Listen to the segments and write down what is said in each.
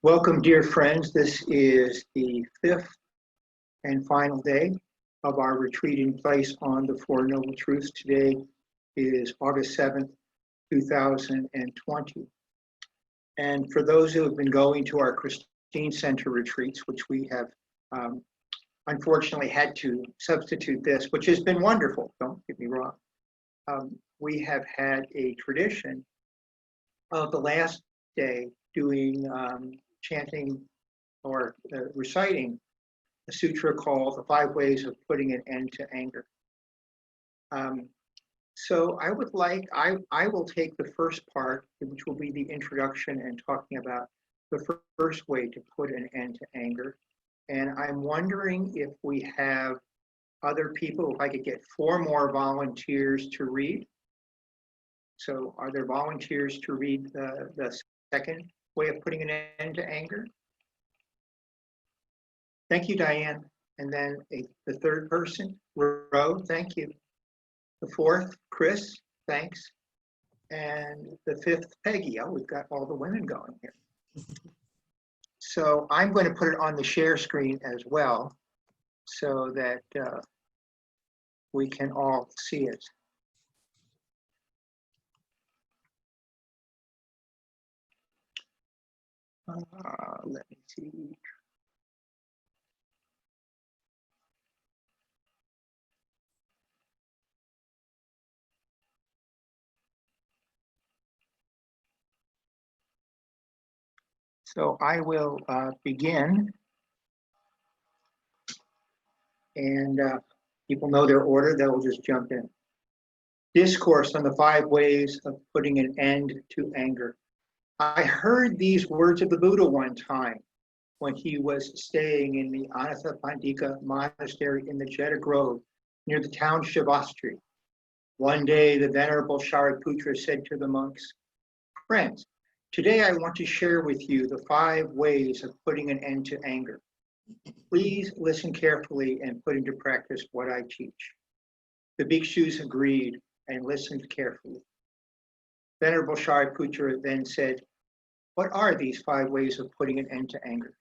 Welcome, dear friends. This is the fifth and final day of our retreat in place on the Four Noble Truths. Today is August 7th, 2020. And for those who have been going to our Christine Center retreats, which we have unfortunately had to substitute this, which has been wonderful, don't get me wrong. We have had a tradition of the last day doing chanting or reciting a sutra called The 5 Ways of Putting an End to Anger. So I will take the first part, which will be the introduction and talking about the first way to put an end to anger. And I'm wondering if we have other people, if I could get 4 more volunteers to read. So are there volunteers to read the second way of putting an end to anger? Thank you, Diane. And then the third person, Ro, thank you. The fourth, Chris, thanks. And the fifth, Peggy. Oh, we've got all the women going here. So I'm going to put it on the share screen as well so that we can all see it. Let me see. So I will begin, and people know their order, they'll just jump in. Discourse on the 5 ways of putting an end to anger. I heard these words of the Buddha one time when he was staying in the Anathapindika monastery in the Jeddah Grove near the town Shivastri. One day, the Venerable Shariputra said to the monks, "Friends, today I want to share with you the 5 ways of putting an end to anger. Please listen carefully and put into practice what I teach." The bhikshus agreed and listened carefully. Venerable Shariputra then said, "What are these 5 ways of putting an end to anger?"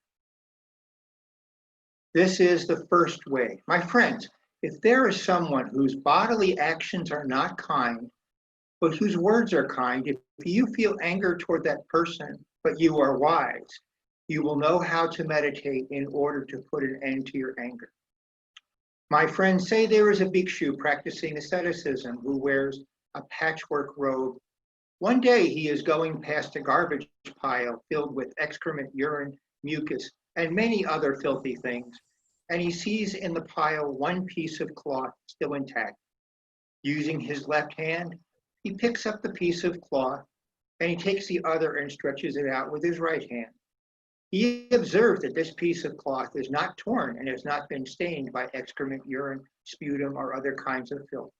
This is the first way. My friends, if there is someone whose bodily actions are not kind, but whose words are kind, if you feel anger toward that person, but you are wise, you will know how to meditate in order to put an end to your anger. My friends, say there is a bhikshu practicing asceticism who wears a patchwork robe. One day he is going past a garbage pile filled with excrement, urine, mucus, and many other filthy things, and he sees in the pile one piece of cloth still intact. Using his left hand, he picks up the piece of cloth, and he takes the other and stretches it out with his right hand. He observes that this piece of cloth is not torn and has not been stained by excrement, urine, sputum, or other kinds of filth.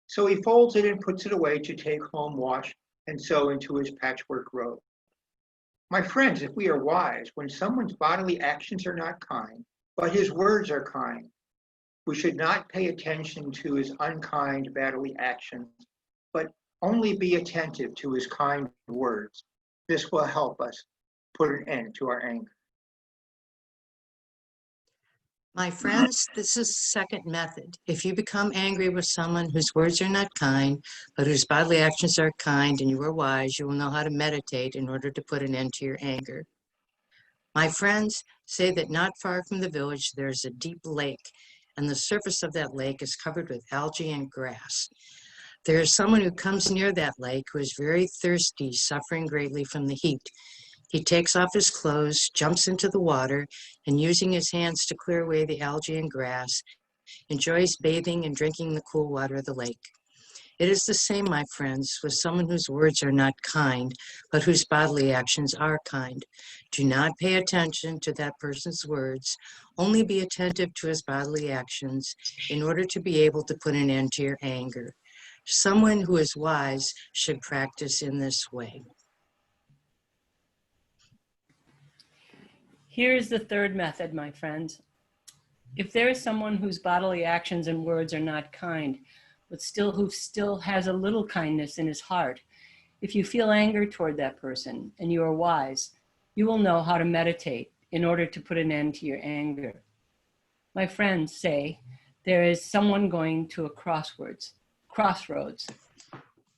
So he folds it and puts it away to take home, wash, and sew into his patchwork robe. My friends, if we are wise, when someone's bodily actions are not kind, but his words are kind, we should not pay attention to his unkind bodily actions, but only be attentive to his kind words. This will help us put an end to our anger. My friends, this is the second method. If you become angry with someone whose words are not kind, but whose bodily actions are kind, and you are wise, you will know how to meditate in order to put an end to your anger. My friends, say that not far from the village there is a deep lake, and the surface of that lake is covered with algae and grass. There is someone who comes near that lake who is very thirsty, suffering greatly from the heat. He takes off his clothes, jumps into the water, and using his hands to clear away the algae and grass, enjoys bathing and drinking the cool water of the lake. It is the same, my friends, with someone whose words are not kind, but whose bodily actions are kind. Do not pay attention to that person's words. Only be attentive to his bodily actions in order to be able to put an end to your anger. Someone who is wise should practice in this way. Here's the third method, my friends. If there is someone whose bodily actions and words are not kind, but who still has a little kindness in his heart, if you feel anger toward that person and you are wise, You will know how to meditate in order to put an end to your anger. My friends say there is someone going to a crossroads.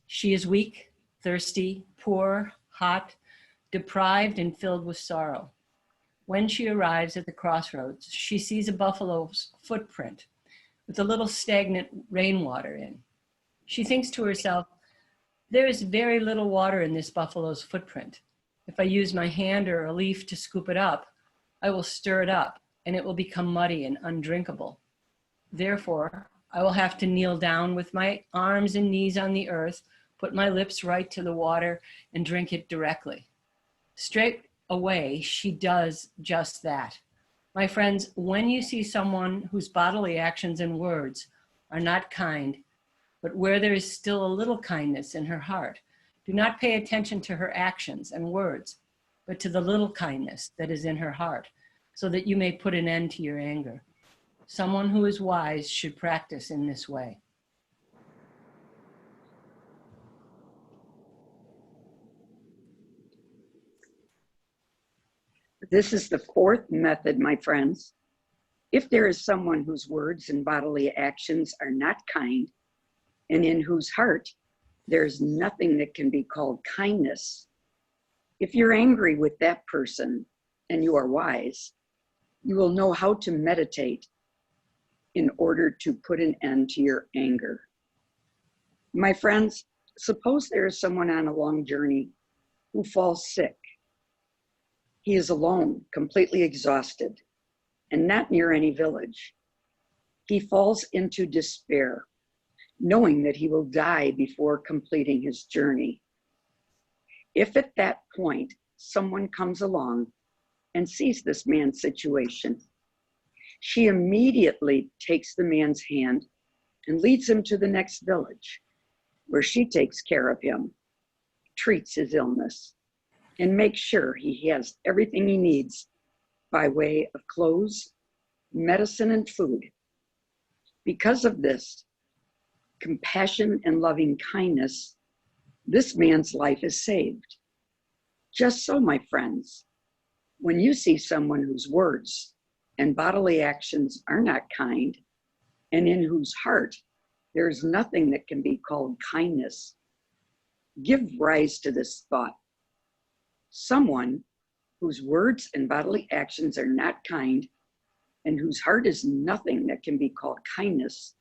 She is weak, thirsty, poor, hot, deprived, and filled with sorrow. When she arrives at the crossroads, she sees a buffalo's footprint with a little stagnant rainwater in. She thinks to herself, there is very little water in this buffalo's footprint. If I use my hand or a leaf to scoop it up, I will stir it up and it will become muddy and undrinkable. Therefore, I will have to kneel down with my arms and knees on the earth, put my lips right to the water and drink it directly. Straight away, she does just that. My friends, when you see someone whose bodily actions and words are not kind, but where there is still a little kindness in her heart, do not pay attention to her actions and words, but to the little kindness that is in her heart, so that you may put an end to your anger. Someone who is wise should practice in this way. This is the fourth method, my friends. If there is someone whose words and bodily actions are not kind, and in whose heart there is nothing that can be called kindness, if you're angry with that person and you are wise, you will know how to meditate in order to put an end to your anger. My friends, suppose there is someone on a long journey who falls sick. He is alone, completely exhausted, and not near any village. He falls into despair, knowing that he will die before completing his journey. If at that point someone comes along and sees this man's situation, she immediately takes the man's hand and leads him to the next village, where she takes care of him, treats his illness, and makes sure he has everything he needs by way of clothes, medicine, and food. Because of this compassion and loving kindness, this man's life is saved. Just so, my friends, when you see someone whose words and bodily actions are not kind, and in whose heart there is nothing that can be called kindness, give rise to this thought. Someone whose words and bodily actions are not kind, and whose heart is nothing that can be called kindness,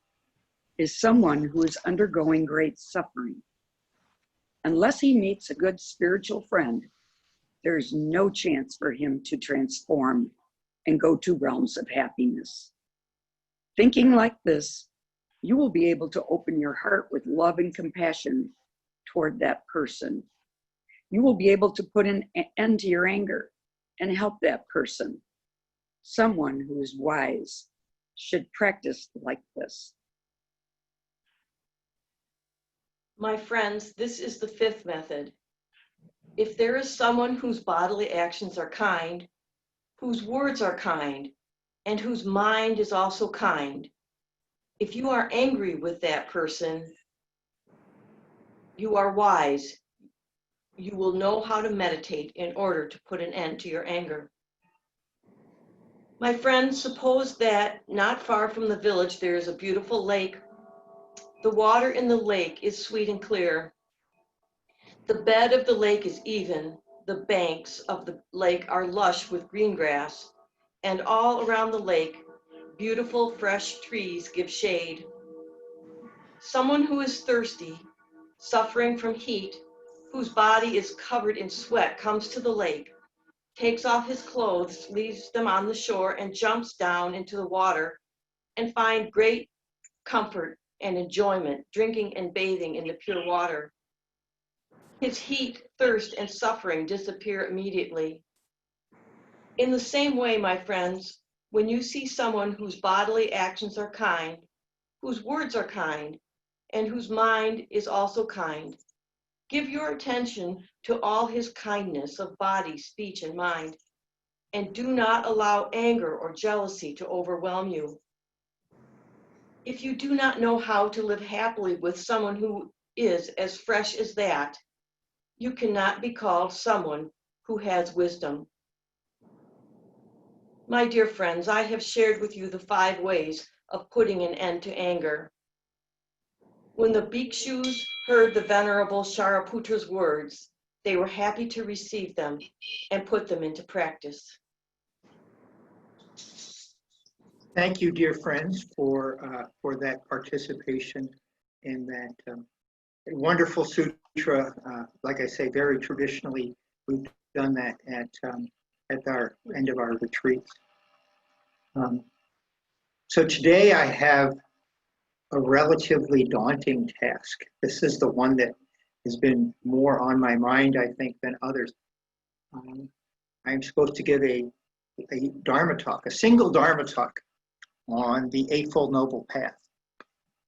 is someone who is undergoing great suffering. Unless he meets a good spiritual friend, there is no chance for him to transform and go to realms of happiness. Thinking like this, you will be able to open your heart with love and compassion toward that person. You will be able to put an end to your anger and help that person. Someone who is wise should practice like this. My friends, this is the fifth method. If there is someone whose bodily actions are kind, whose words are kind, and whose mind is also kind, if you are angry with that person, you are wise. You will know how to meditate in order to put an end to your anger. My friends, suppose that not far from the village there is a beautiful lake. The water in the lake is sweet and clear. The bed of the lake is even. The banks of the lake are lush with green grass, and all around the lake, beautiful fresh trees give shade. Someone who is thirsty, suffering from heat, whose body is covered in sweat, comes to the lake, takes off his clothes, leaves them on the shore, and jumps down into the water and finds great comfort and enjoyment drinking and bathing in the pure water. His heat, thirst, and suffering disappear immediately. In the same way, my friends, when you see someone whose bodily actions are kind, whose words are kind, and whose mind is also kind, give your attention to all his kindness of body, speech, and mind, and do not allow anger or jealousy to overwhelm you. If you do not know how to live happily with someone who is as fresh as that, you cannot be called someone who has wisdom. My dear friends, I have shared with you the 5 ways of putting an end to anger. When the bhikshus heard the Venerable Shariputra's words, they were happy to receive them and put them into practice. Thank you, dear friends, for that participation in that wonderful sutra. Like I say, very traditionally, we've done that at our end of our retreats. So today I have a relatively daunting task. This is the one that has been more on my mind, I think, than others. I'm supposed to give a Dharma talk, a single Dharma talk on the Eightfold Noble Path,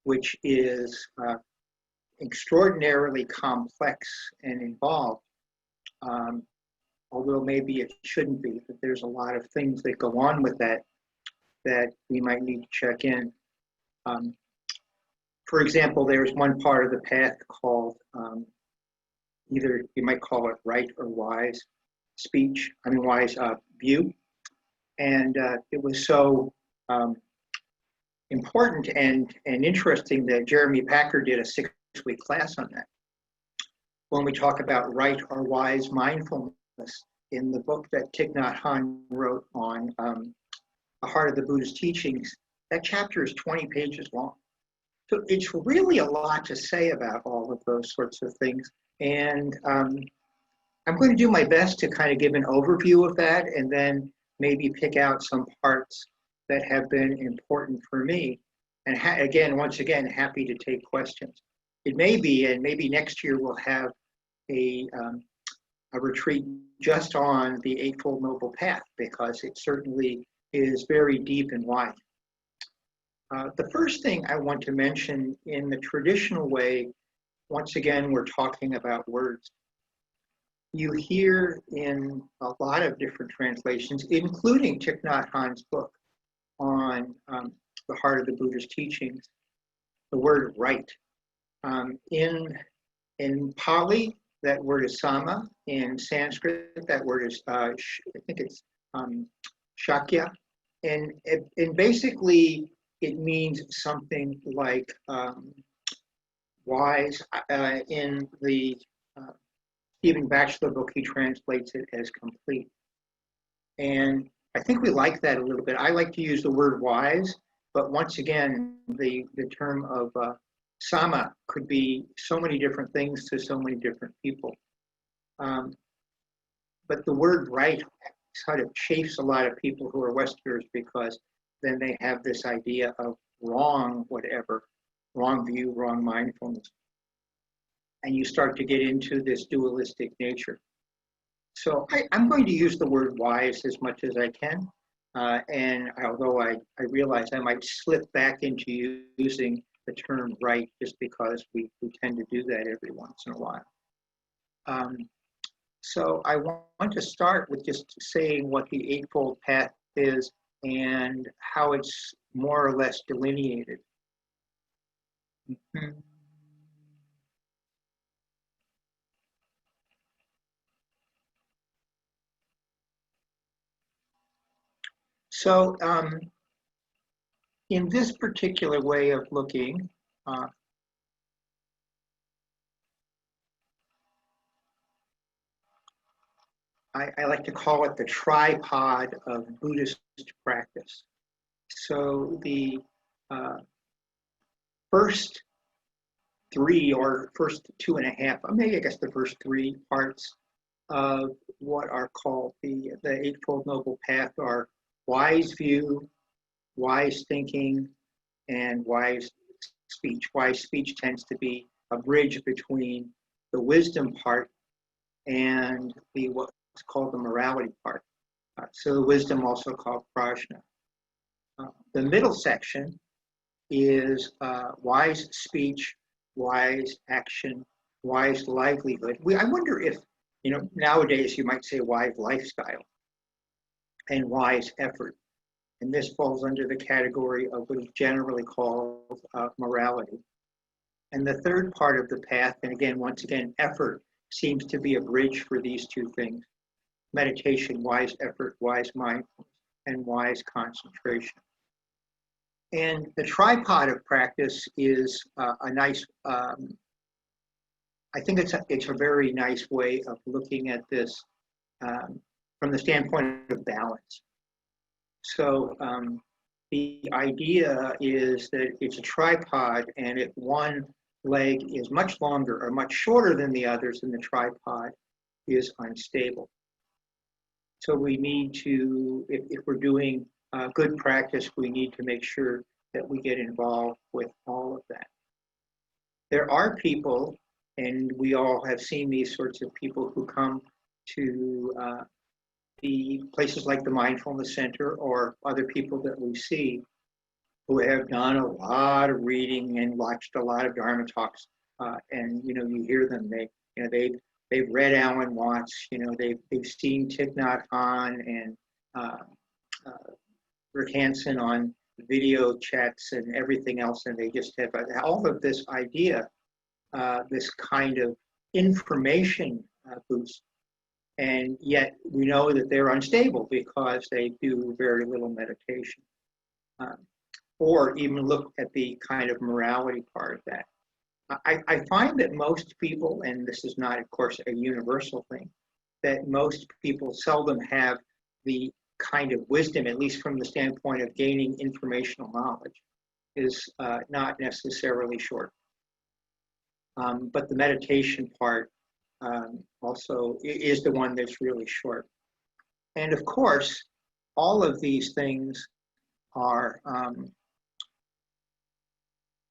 which is extraordinarily complex and involved, although maybe it shouldn't be, that there's a lot of things that go on with that we might need to check in. For example, there's one part of the path called either you might call it right or wise speech, wise view. And it was so important and interesting that Jeremy Packer did a 6-week class on that. When we talk about right or wise mindfulness in the book that Thich Nhat Hanh wrote on the heart of the Buddha's teachings, that chapter is 20 pages long. So it's really a lot to say about all of those sorts of things. And I'm going to do my best to kind of give an overview of that and then maybe pick out some parts that have been important for me. And once again, happy to take questions. It may be, and maybe next year we'll have a retreat just on the Eightfold Noble Path, because it certainly is very deep and wide. The first thing I want to mention, in the traditional way, once again, we're talking about words. You hear in a lot of different translations, including Thich Nhat Hanh's book on the heart of the Buddha's teachings, the word right. In Pali, that word is sama. In Sanskrit, that word is, I think it's shakya. And basically, it means something like wise. In the Stephen Batchelor book, he translates it as complete. And I think we like that a little bit. I like to use the word wise, but once again, the term of sama could be so many different things to so many different people. But the word right sort of chafes a lot of people who are Westerners, because then they have this idea of wrong, whatever, wrong view, wrong mindfulness. And you start to get into this dualistic nature. So I'm going to use the word wise as much as I can. And although I realize I might slip back into using the term right, just because we tend to do that every once in a while. So I want to start with just saying what the Eightfold Path is and how it's more or less delineated. So in this particular way of looking, I like to call it the tripod of Buddhist practice. So the first 3, or first 2.5, maybe I guess the first 3 parts of what are called the Eightfold Noble Path are wise view, wise thinking, and wise speech. Wise speech tends to be a bridge between the wisdom part and what's called the morality part. So the wisdom, also called prajna. The middle section is wise speech, wise action, wise livelihood. I wonder if, nowadays you might say wise lifestyle and wise effort. And this falls under the category of what is generally called morality. And the third part of the path, and again, once again, effort seems to be a bridge for these 2 things, meditation, wise effort, wise mindfulness, and wise concentration. And the tripod of practice is a nice, I think it's a very nice way of looking at this from the standpoint of balance. So the idea is that it's a tripod, and if one leg is much longer or much shorter than the others, then the tripod is unstable. So we need to, if we're doing good practice, we need to make sure that we get involved with all of that. There are people, and we all have seen these sorts of people who come to the places like the Mindfulness Center or other people that we see who have done a lot of reading and watched a lot of Dharma talks, and you hear them. They've read Alan Watts. They've seen Thich Nhat Hanh and Rick Hansen on video chats and everything else, and they just have all of this idea, this kind of information boost. And yet we know that they're unstable because they do very little meditation. Or even look at the kind of morality part of that. I find that most people, and this is not, of course, a universal thing, that most people seldom have the kind of wisdom, at least from the standpoint of gaining informational knowledge, is not necessarily short. But the meditation part also is the one that's really short. And of course, all of these things are,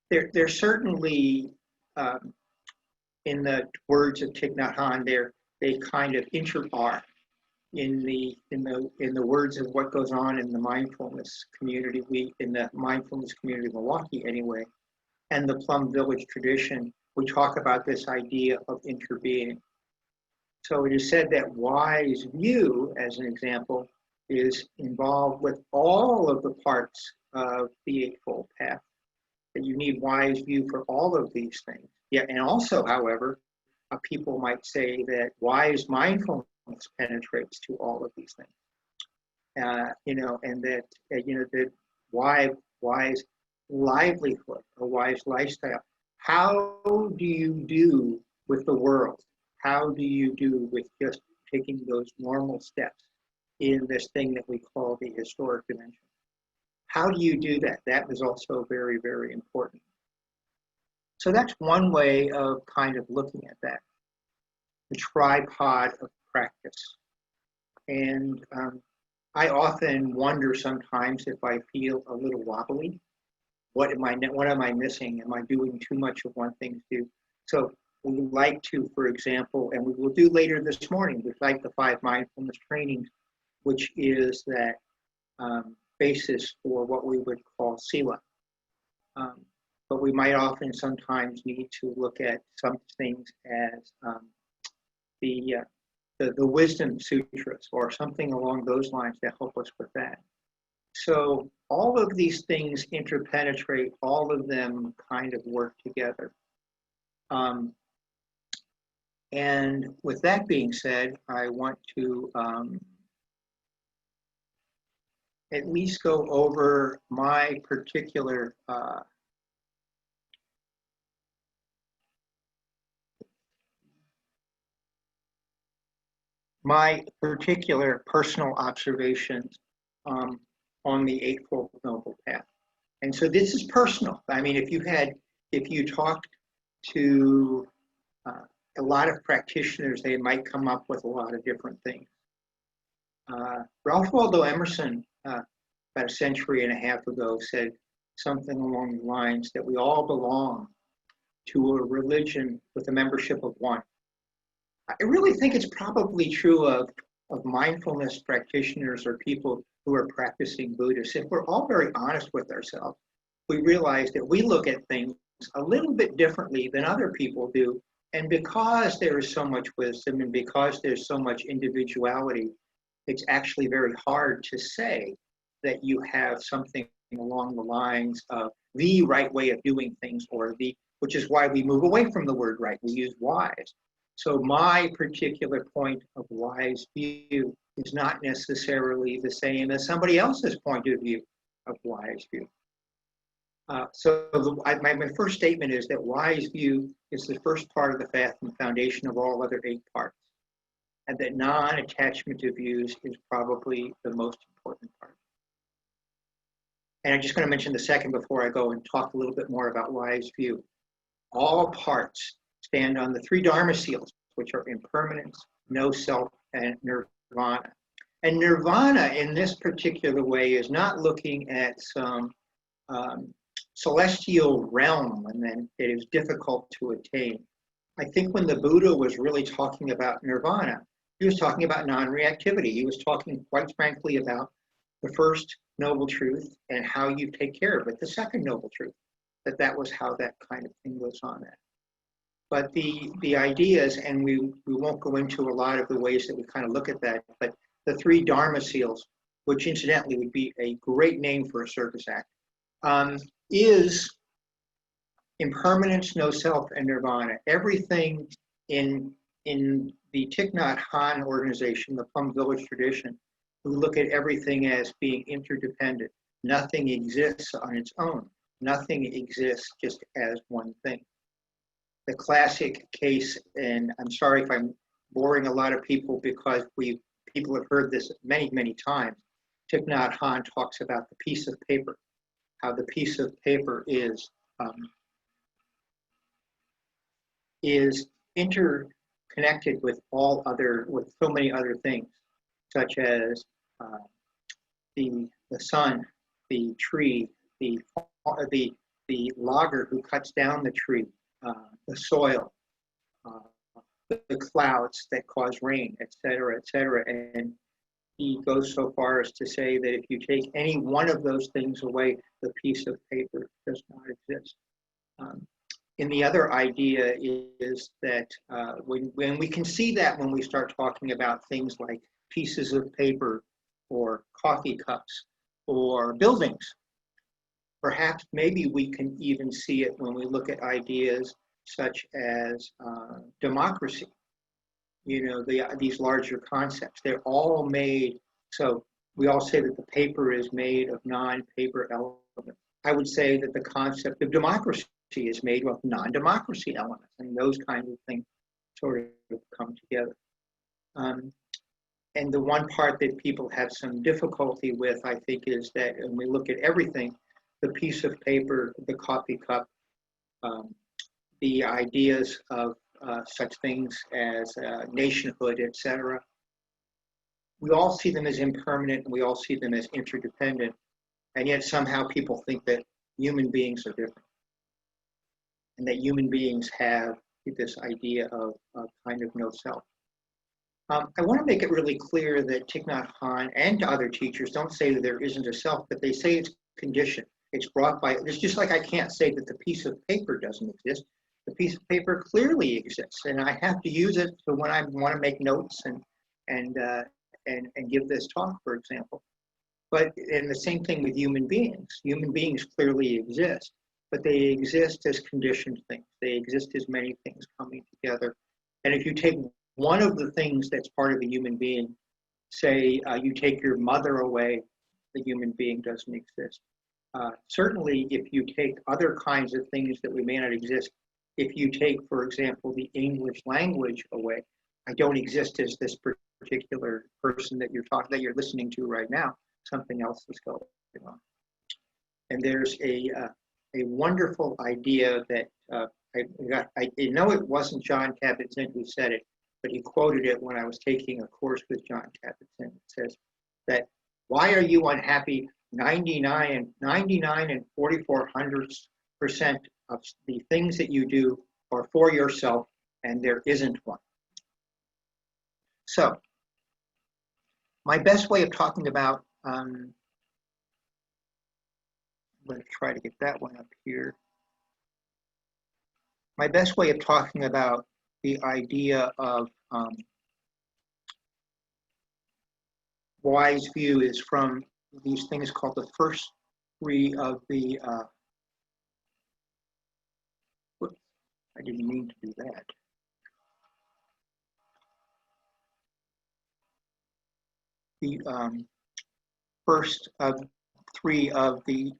they're certainly, in the words of Thich Nhat Hanh, they kind of are in the words of what goes on in the mindfulness community, in the Mindfulness Community of Milwaukee anyway, and the Plum Village tradition. We talk about this idea of interbeing. So it is said that wise view, as an example, is involved with all of the parts of the Eightfold Path. That you need wise view for all of these things. Yeah, and also, however, people might say that wise mindfulness penetrates to all of these things. And that that wise livelihood, a wise lifestyle. How do you do with the world? How do you do with just taking those normal steps in this thing that we call the historic dimension? How do you do that? That is also very, very important. So that's one way of kind of looking at that, the tripod of practice. And I often wonder sometimes if I feel a little wobbly. What am I missing? Am I doing too much of one thing too? So we like to, for example, and we will do later this morning, we'd like the 5 mindfulness trainings, which is that basis for what we would call sila. But we might often sometimes need to look at some things as the wisdom sutras or something along those lines that help us with that. So all of these things interpenetrate, all of them kind of work together. And with that being said, I want to at least go over my particular personal observations on the Eightfold Noble Path. And so this is personal. I mean, if you talked to a lot of practitioners, they might come up with a lot of different things. Ralph Waldo Emerson, about a century and a half ago, said something along the lines that we all belong to a religion with a membership of one. I really think it's probably true of mindfulness practitioners or people who are practicing Buddhists. If we're all very honest with ourselves, we realize that we look at things a little bit differently than other people do. And because there is so much wisdom and because there's so much individuality, it's actually very hard to say that you have something along the lines of the right way of doing things, or which is why we move away from the word right. We use wise. So my particular point of wise view is not necessarily the same as somebody else's point of view of wise view. My first statement is that wise view is the first part of the path and foundation of all other 8 parts, and that non-attachment to views is probably the most important part. And I'm just going to mention the second before I go and talk a little bit more about wise view. All parts stand on the 3 Dharma seals, which are impermanence, no self, and nirvana. And nirvana in this particular way is not looking at some celestial realm and then it is difficult to attain. I think when the Buddha was really talking about nirvana, he was talking about non-reactivity. He was talking, quite frankly, about the first noble truth and how you take care of it, the second noble truth, that was how that kind of thing goes on there. But the ideas, and we won't go into a lot of the ways that we kind of look at that, but the 3 Dharma seals, which incidentally would be a great name for a circus act, is impermanence, no self, and nirvana. Everything in the Thich Nhat Hanh organization, the Plum Village tradition, we look at everything as being interdependent. Nothing exists on its own. Nothing exists just as one thing. The classic case, and I'm sorry if I'm boring a lot of people because people have heard this many, many times. Thich Nhat Hanh talks about the piece of paper, how the piece of paper is interconnected with with so many other things, such as the sun, the tree, the logger who cuts down the tree, the soil, the clouds that cause rain, et cetera, et cetera. And he goes so far as to say that if you take any one of those things away, the piece of paper does not exist. And the other idea is that when we can see that when we start talking about things like pieces of paper or coffee cups or buildings, perhaps maybe we can even see it when we look at ideas such as democracy. You know, these larger concepts, they're all made, so we all say that the paper is made of non-paper elements. I would say that the concept of democracy is made with non-democracy elements, and those kinds of things sort of come together. And the one part that people have some difficulty with, I think, is that when we look at everything, the piece of paper, the coffee cup, the ideas of such things as nationhood, etc. We all see them as impermanent and we all see them as interdependent, and yet somehow people think that human beings are different and that human beings have this idea of kind of no self. I want to make it really clear that Thich Nhat Hanh and other teachers don't say that there isn't a self, but they say it's conditioned. It's brought by, it's just like I can't say that the piece of paper doesn't exist. The piece of paper clearly exists, and I have to use it for when I want to make notes and give this talk, for example. And the same thing with human beings. Human beings clearly exist, but they exist as conditioned things. They exist as many things coming together. And if you take one of the things that's part of a human being, say you take your mother away, the human being doesn't exist. Certainly, if you take other kinds of things that we may not exist, if you take, for example, the English language away, I don't exist as this particular person that you're listening to right now. Something else is going on. And there's a wonderful idea that I know it wasn't John Kabat-Zinn who said it, but he quoted it when I was taking a course with John Kabat-Zinn. It says that, why are you unhappy? 99 and 4400% of the things that you do are for yourself, and there isn't one. So, my best way of talking about, let's try to get that one up here. My best way of talking about the idea of wise view is from these things called the first three of the, whoops, I didn't mean to do that. the first of 3 of the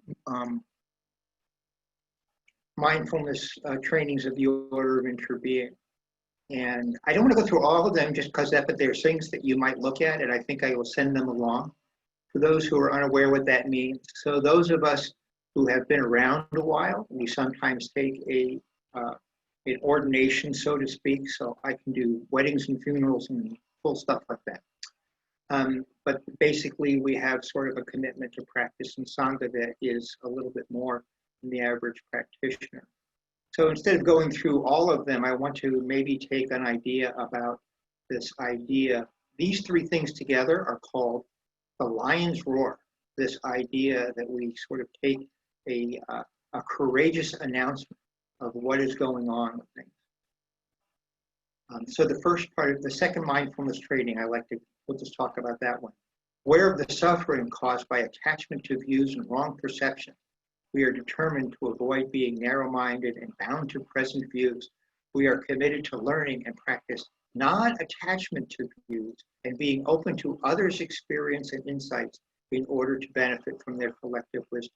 mindfulness trainings of the Order of Interbeing. And I don't want to go through all of them just because but there's things that you might look at, and I think I will send them along for those who are unaware what that means. So those of us who have been around a while, we sometimes take an ordination, so to speak, so I can do weddings and funerals and full stuff like that. But basically, we have sort of a commitment to practice in Sangha that is a little bit more than the average practitioner. So instead of going through all of them, I want to maybe take an idea about this idea. These 3 things together are called the lion's roar. This idea that we sort of take a courageous announcement of what is going on with things. So the first part of the second mindfulness training, we'll just talk about that one. Aware of the suffering caused by attachment to views and wrong perception, we are determined to avoid being narrow-minded and bound to present views. We are committed to learning and practice non-attachment to views and being open to others' experience and insights in order to benefit from their collective wisdom.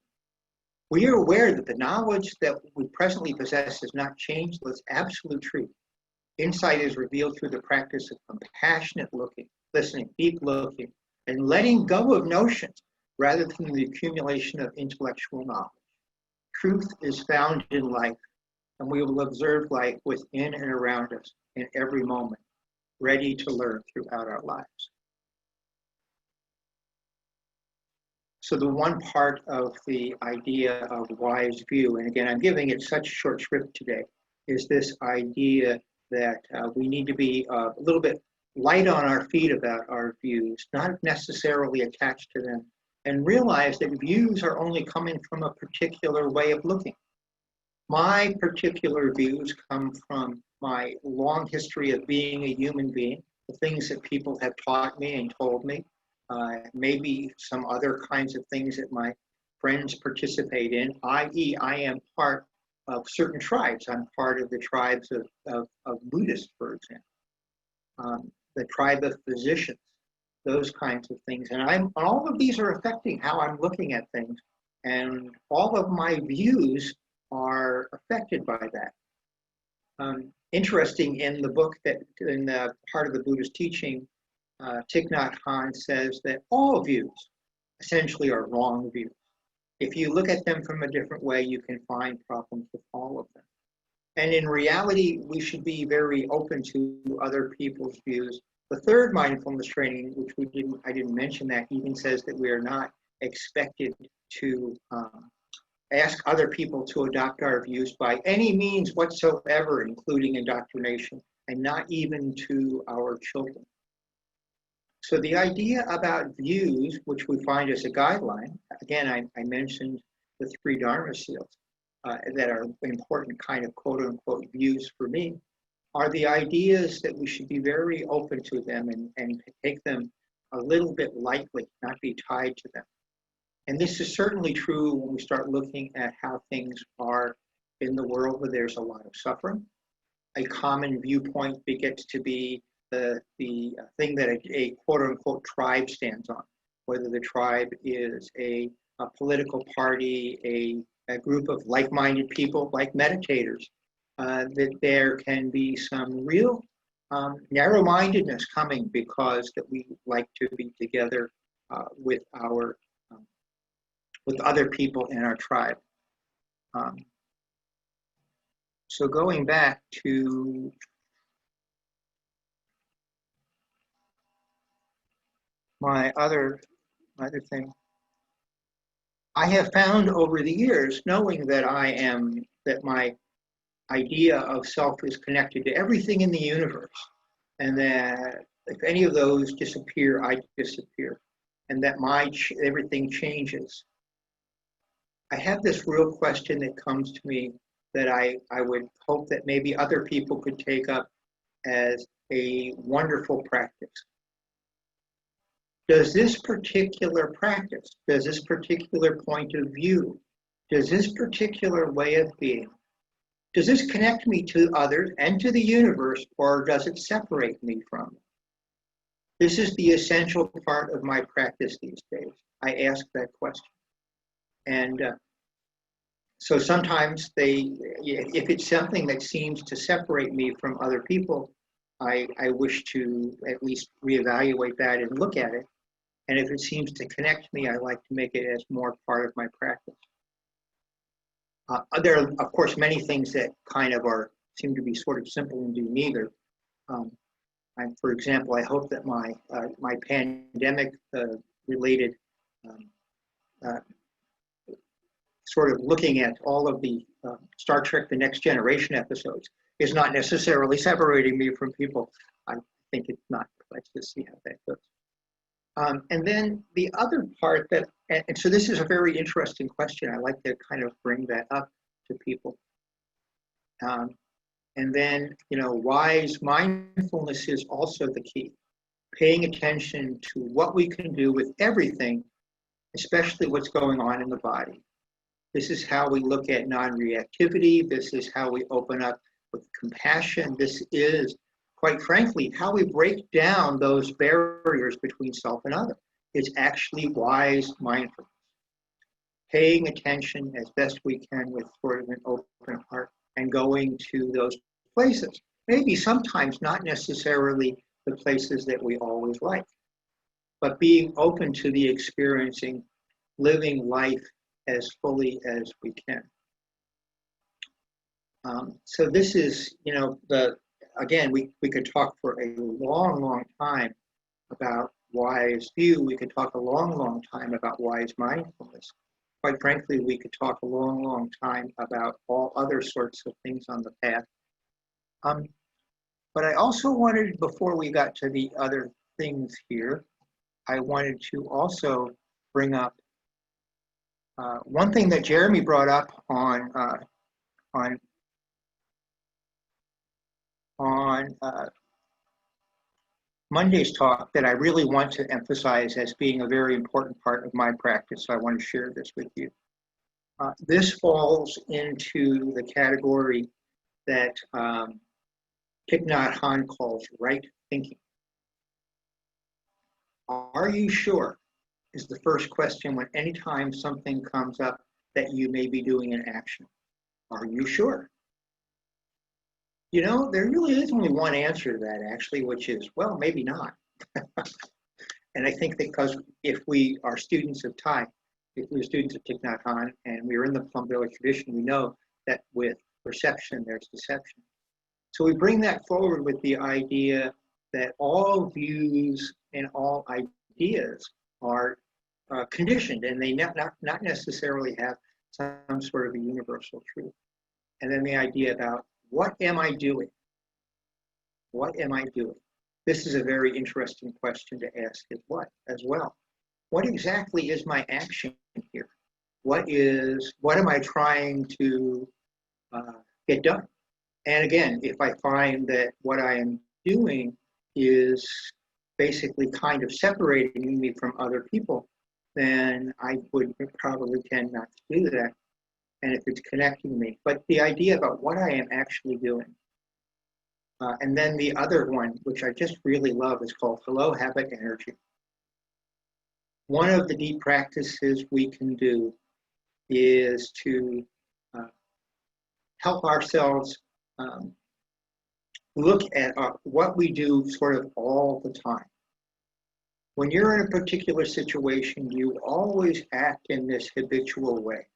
We are aware that the knowledge that we presently possess has not changed this absolute truth. Insight is revealed through the practice of compassionate looking, listening, deep looking, and letting go of notions rather than the accumulation of intellectual knowledge. Truth is found in life, and we will observe life within and around us in every moment, ready to learn throughout our lives. So the one part of the idea of wise view, and again, I'm giving it such short shrift today, is this idea that we need to be a little bit light on our feet about our views, not necessarily attached to them, and realize that views are only coming from a particular way of looking. My particular views come from my long history of being a human being, the things that people have taught me and told me, maybe some other kinds of things that my friends participate in, i.e. I am part of certain tribes. I'm part of the tribes of Buddhists, for example, the tribe of physicians, those kinds of things. And all of these are affecting how I'm looking at things. And all of my views are affected by that. Interesting, in the book in the part of the Buddhist teaching, Thich Nhat Hanh says that all views essentially are wrong views. If you look at them from a different way, you can find problems with all of them. And in reality, we should be very open to other people's views. The third mindfulness training, which I didn't mention that, even says that we are not expected to ask other people to adopt our views by any means whatsoever, including indoctrination, and not even to our children. So the idea about views, which we find as a guideline, again, I mentioned the 3 Dharma seals that are important kind of quote unquote views for me, are the ideas that we should be very open to them and take them a little bit lightly, not be tied to them. And this is certainly true when we start looking at how things are in the world where there's a lot of suffering. A common viewpoint gets to be the thing that a quote-unquote tribe stands on, whether the tribe is a political party, a group of like-minded people, like meditators, that there can be some real narrow-mindedness coming because that we like to be together with other people in our tribe. So going back to my other thing, I have found over the years, knowing that my idea of self is connected to everything in the universe, and that if any of those disappear, I disappear, and that everything changes. I have this real question that comes to me that I would hope that maybe other people could take up as a wonderful practice. Does this particular practice, does this particular point of view, does this particular way of being, does this connect me to others and to the universe, or does it separate me from it? This is the essential part of my practice these days. I ask that question. And so sometimes if it's something that seems to separate me from other people, I wish to at least reevaluate that and look at it. And if it seems to connect me, I like to make it as more part of my practice. There are, of course, many things that kind of seem to be sort of simple and do neither. For example, I hope that my pandemic related sort of looking at all of the Star Trek: The Next Generation episodes is not necessarily separating me from people. I think it's not. Let's just see how that goes. And then the other part and so this is a very interesting question. I like to kind of bring that up to people. And then, wise mindfulness is also the key. Paying attention to what we can do with everything, especially what's going on in the body. This is how we look at non-reactivity. This is how we open up with compassion. This is, quite frankly, how we break down those barriers between self and other. It's actually wise mindfulness. Paying attention as best we can with sort of an open heart and going to those places. Maybe sometimes not necessarily the places that we always like, but being open to the experiencing, living life as fully as we can. So this is, again, we could talk for a long, long time about wise view. We could talk a long, long time about wise mindfulness. Quite frankly, we could talk a long, long time about all other sorts of things on the path. But I also wanted, before we got to the other things here, I wanted to also bring up one thing that Jeremy brought up on Monday's talk that I really want to emphasize as being a very important part of my practice. So I want to share this with you. This falls into the category that Thich Nhat Hanh calls right thinking. Are you sure is the first question when anytime something comes up that you may be doing an action. Are you sure? There really is only one answer to that, actually, which is, well, maybe not. And I think because if we are students of Thich Nhat Hanh, and we are in the Plum Village tradition, we know that with perception, there's deception. So we bring that forward with the idea that all views and all ideas are conditioned, and they not necessarily have some sort of a universal truth. And then the idea about, what am I doing? What am I doing? This is a very interesting question to ask as well. What exactly is my action here? What am I trying to get done? And again, if I find that what I am doing is basically kind of separating me from other people, then I would probably tend not to do that. And if it's connecting me, but the idea about what I am actually doing. And then the other one, which I just really love, is called Hello Habit Energy. One of the deep practices we can do is to help ourselves look at what we do sort of all the time. When you're in a particular situation, you always act in this habitual way.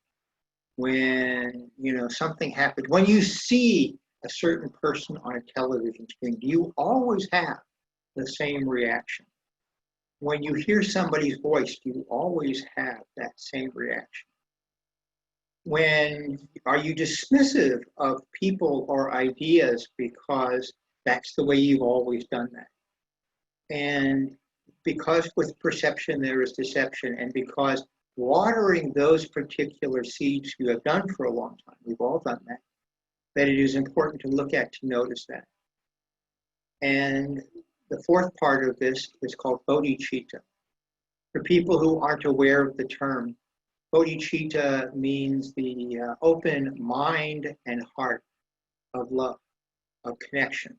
When something happens, when you see a certain person on a television screen, you always have the same reaction. When you hear somebody's voice, you always have that same reaction. Are you dismissive of people or ideas because that's the way you've always done that? And because with perception there is deception, and because watering those particular seeds you have done for a long time, we've all done that, that it is important to look at to notice that. And the fourth part of this is called Bodhichitta. For people who aren't aware of the term, Bodhichitta means the open mind and heart of love, of connection.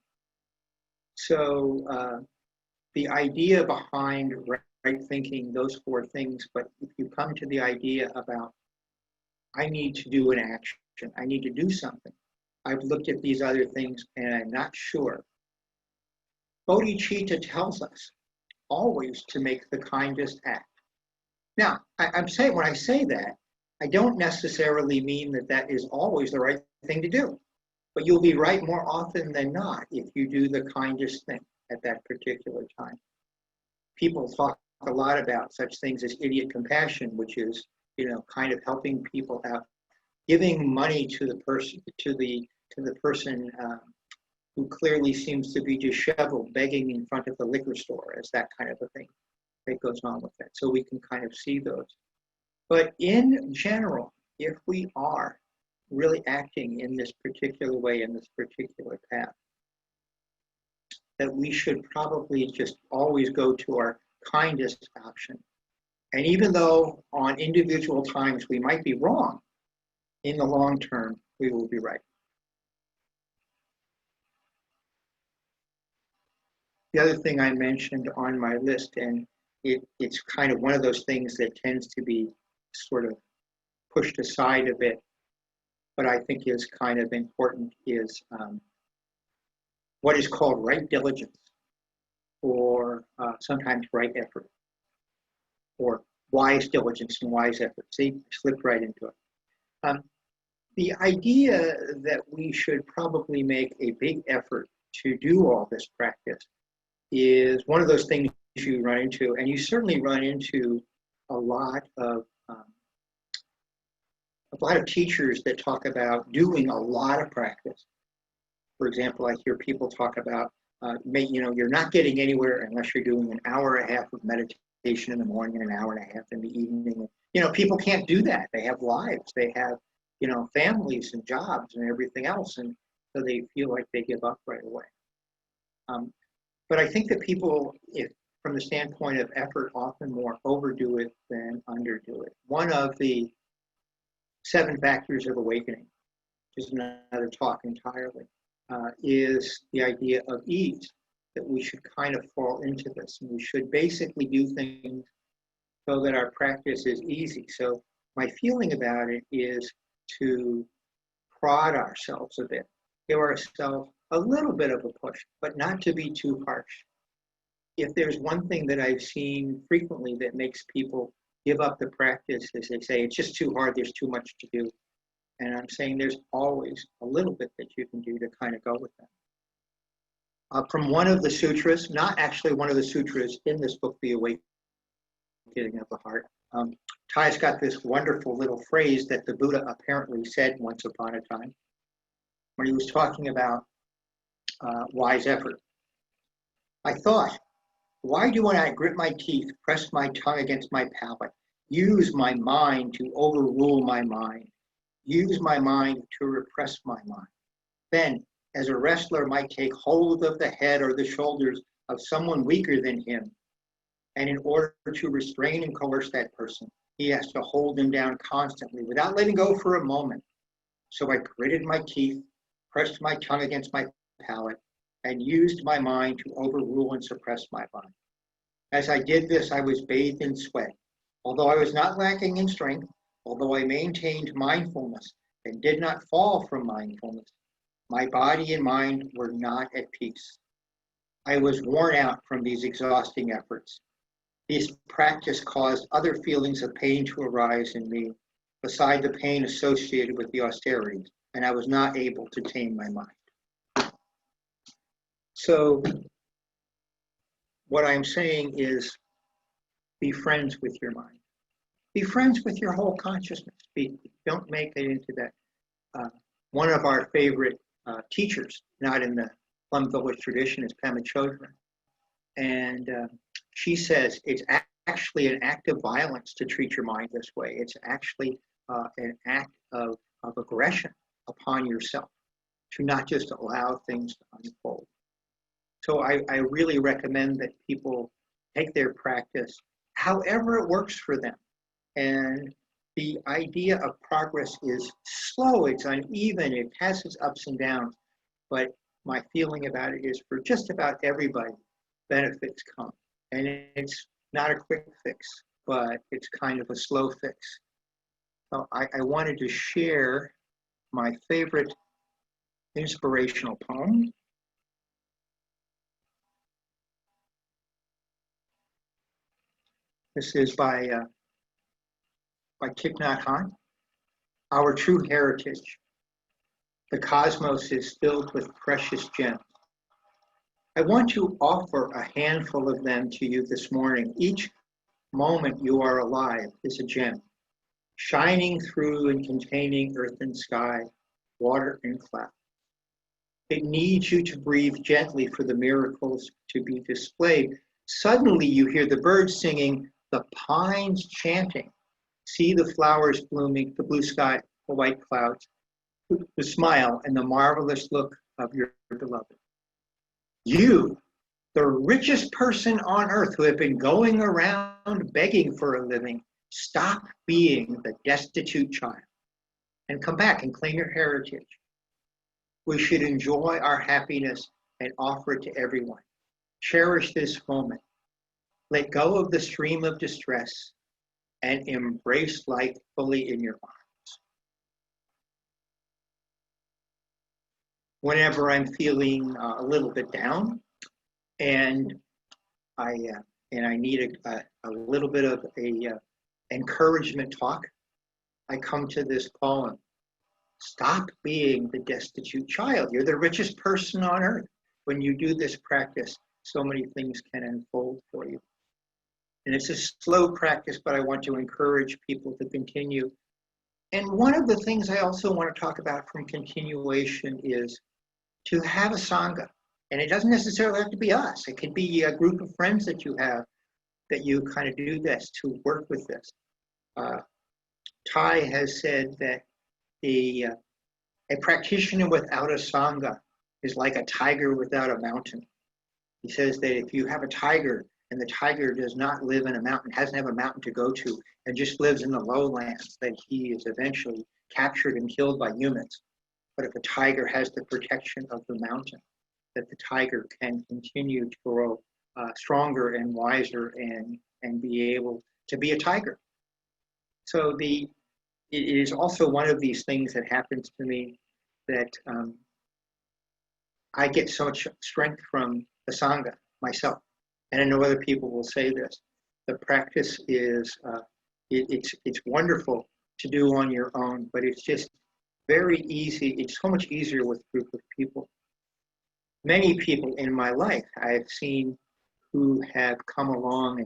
So the idea behind right thinking, those four things, but if you come to the idea about, I need to do an action, I need to do something, I've looked at these other things and I'm not sure. Bodhichitta tells us always to make the kindest act. Now, I'm saying, when I say that, I don't necessarily mean that that is always the right thing to do, but you'll be right more often than not if you do the kindest thing at that particular time. People talk a lot about such things as idiot compassion, which is, kind of helping people out, giving money to the person, who clearly seems to be disheveled, begging in front of the liquor store, as that kind of a thing that goes on with that. So we can kind of see those. But in general, if we are really acting in this particular way, in this particular path, that we should probably just always go to our kindest option. And even though on individual times we might be wrong, in the long term, we will be right. The other thing I mentioned on my list, and it's kind of one of those things that tends to be sort of pushed aside a bit, but I think is kind of important, is what is called right diligence, or sometimes right effort, or wise diligence and wise effort. See, I slipped right into it. The idea that we should probably make a big effort to do all this practice is one of those things you run into, and you certainly run into a lot of teachers that talk about doing a lot of practice. For example, I hear people talk about, you're not getting anywhere unless you're doing an hour and a half of meditation in the morning and an hour and a half in the evening. People can't do that. They have lives. They have, families and jobs and everything else, and so they feel like they give up right away. But I think that people, from the standpoint of effort, often more overdo it than underdo it. One of the 7 factors of awakening, which is another talk entirely, is the idea of ease, that we should kind of fall into this. And we should basically do things so that our practice is easy. So my feeling about it is to prod ourselves a bit, give ourselves a little bit of a push, but not to be too harsh. If there's one thing that I've seen frequently that makes people give up the practice, is they say, it's just too hard, there's too much to do. And I'm saying there's always a little bit that you can do to kind of go with that. From one of the sutras, not actually one of the sutras in this book, The Awakening of the Heart, Ty's got this wonderful little phrase that the Buddha apparently said once upon a time when he was talking about wise effort. I thought, why do I grit my teeth, press my tongue against my palate, use my mind to overrule my mind, use my mind to repress my mind? Then, as a wrestler might take hold of the head or the shoulders of someone weaker than him, and in order to restrain and coerce that person, he has to hold him down constantly without letting go for a moment. So I gritted my teeth, pressed my tongue against my palate, and used my mind to overrule and suppress my mind. As I did this, I was bathed in sweat. Although I was not lacking in strength, although I maintained mindfulness and did not fall from mindfulness, my body and mind were not at peace. I was worn out from these exhausting efforts. This practice caused other feelings of pain to arise in me, beside the pain associated with the austerities, and I was not able to tame my mind. So what I'm saying is, be friends with your mind. Be friends with your whole consciousness. Don't make it into that. One of our favorite teachers, not in the Plum Village tradition, is Pema Chodron. And she says it's actually an act of violence to treat your mind this way. It's actually an act of aggression upon yourself, to not just allow things to unfold. So I really recommend that people take their practice however it works for them. And the idea of progress is slow, it's uneven, it has its ups and downs. But my feeling about it is, for just about everybody, benefits come. And it's not a quick fix, but it's kind of a slow fix. So I wanted to share my favorite inspirational poem. This is by Thich Nhat Hanh. Our true heritage. The cosmos is filled with precious gems. I want to offer a handful of them to you this morning. Each moment you are alive is a gem, shining through and containing earth and sky, water and cloud. It needs you to breathe gently for the miracles to be displayed. Suddenly you hear the birds singing, the pines chanting. See the flowers blooming, the blue sky, the white clouds, the smile and the marvelous look of your beloved. You, the richest person on earth who have been going around begging for a living, stop being the destitute child and come back and claim your heritage. We should enjoy our happiness and offer it to everyone. Cherish this moment. Let go of the stream of distress and embrace life fully in your arms. Whenever I'm feeling a little bit down and I need a little bit of a encouragement talk, I come to this poem. Stop being the destitute child. You're the richest person on earth. When you do this practice, so many things can unfold for you. And it's a slow practice, but I want to encourage people to continue. And one of the things I also want to talk about from continuation is to have a Sangha. And it doesn't necessarily have to be us. It can be a group of friends that you have that you kind of do this, to work with this. Thai has said that a practitioner without a Sangha is like a tiger without a mountain. He says that if you have a tiger and the tiger does not live in a mountain, doesn't have a mountain to go to, and just lives in the lowlands, that he is eventually captured and killed by humans. But if a tiger has the protection of the mountain, that the tiger can continue to grow stronger and wiser and be able to be a tiger. So it is also one of these things that happens to me that I get so much strength from the Sangha myself. And I know other people will say this. The practice is, it's wonderful to do on your own, but it's just very easy. It's so much easier with a group of people. Many people in my life I've seen who have come along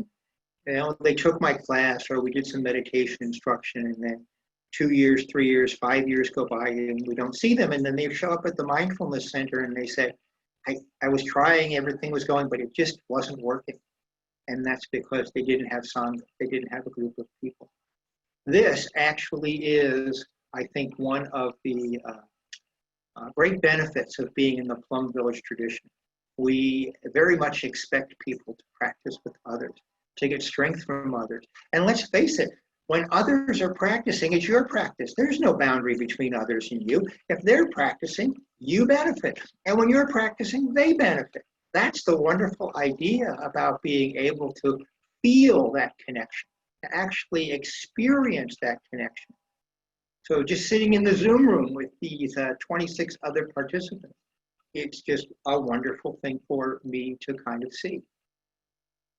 and they took my class or we did some meditation instruction, and then 2 years, 3 years, 5 years go by and we don't see them. And then they show up at the Mindfulness Center and they say, I was trying, everything was going, but it just wasn't working. And that's because they didn't have Sangha, they didn't have a group of people. This actually is, I think, one of the great benefits of being in the Plum Village tradition. We very much expect people to practice with others, to get strength from others. And let's face it, when others are practicing, it's your practice. There's no boundary between others and you. If they're practicing, you benefit. And when you're practicing, they benefit. That's the wonderful idea about being able to feel that connection, to actually experience that connection. So just sitting in the Zoom room with these 26 other participants, it's just a wonderful thing for me to kind of see.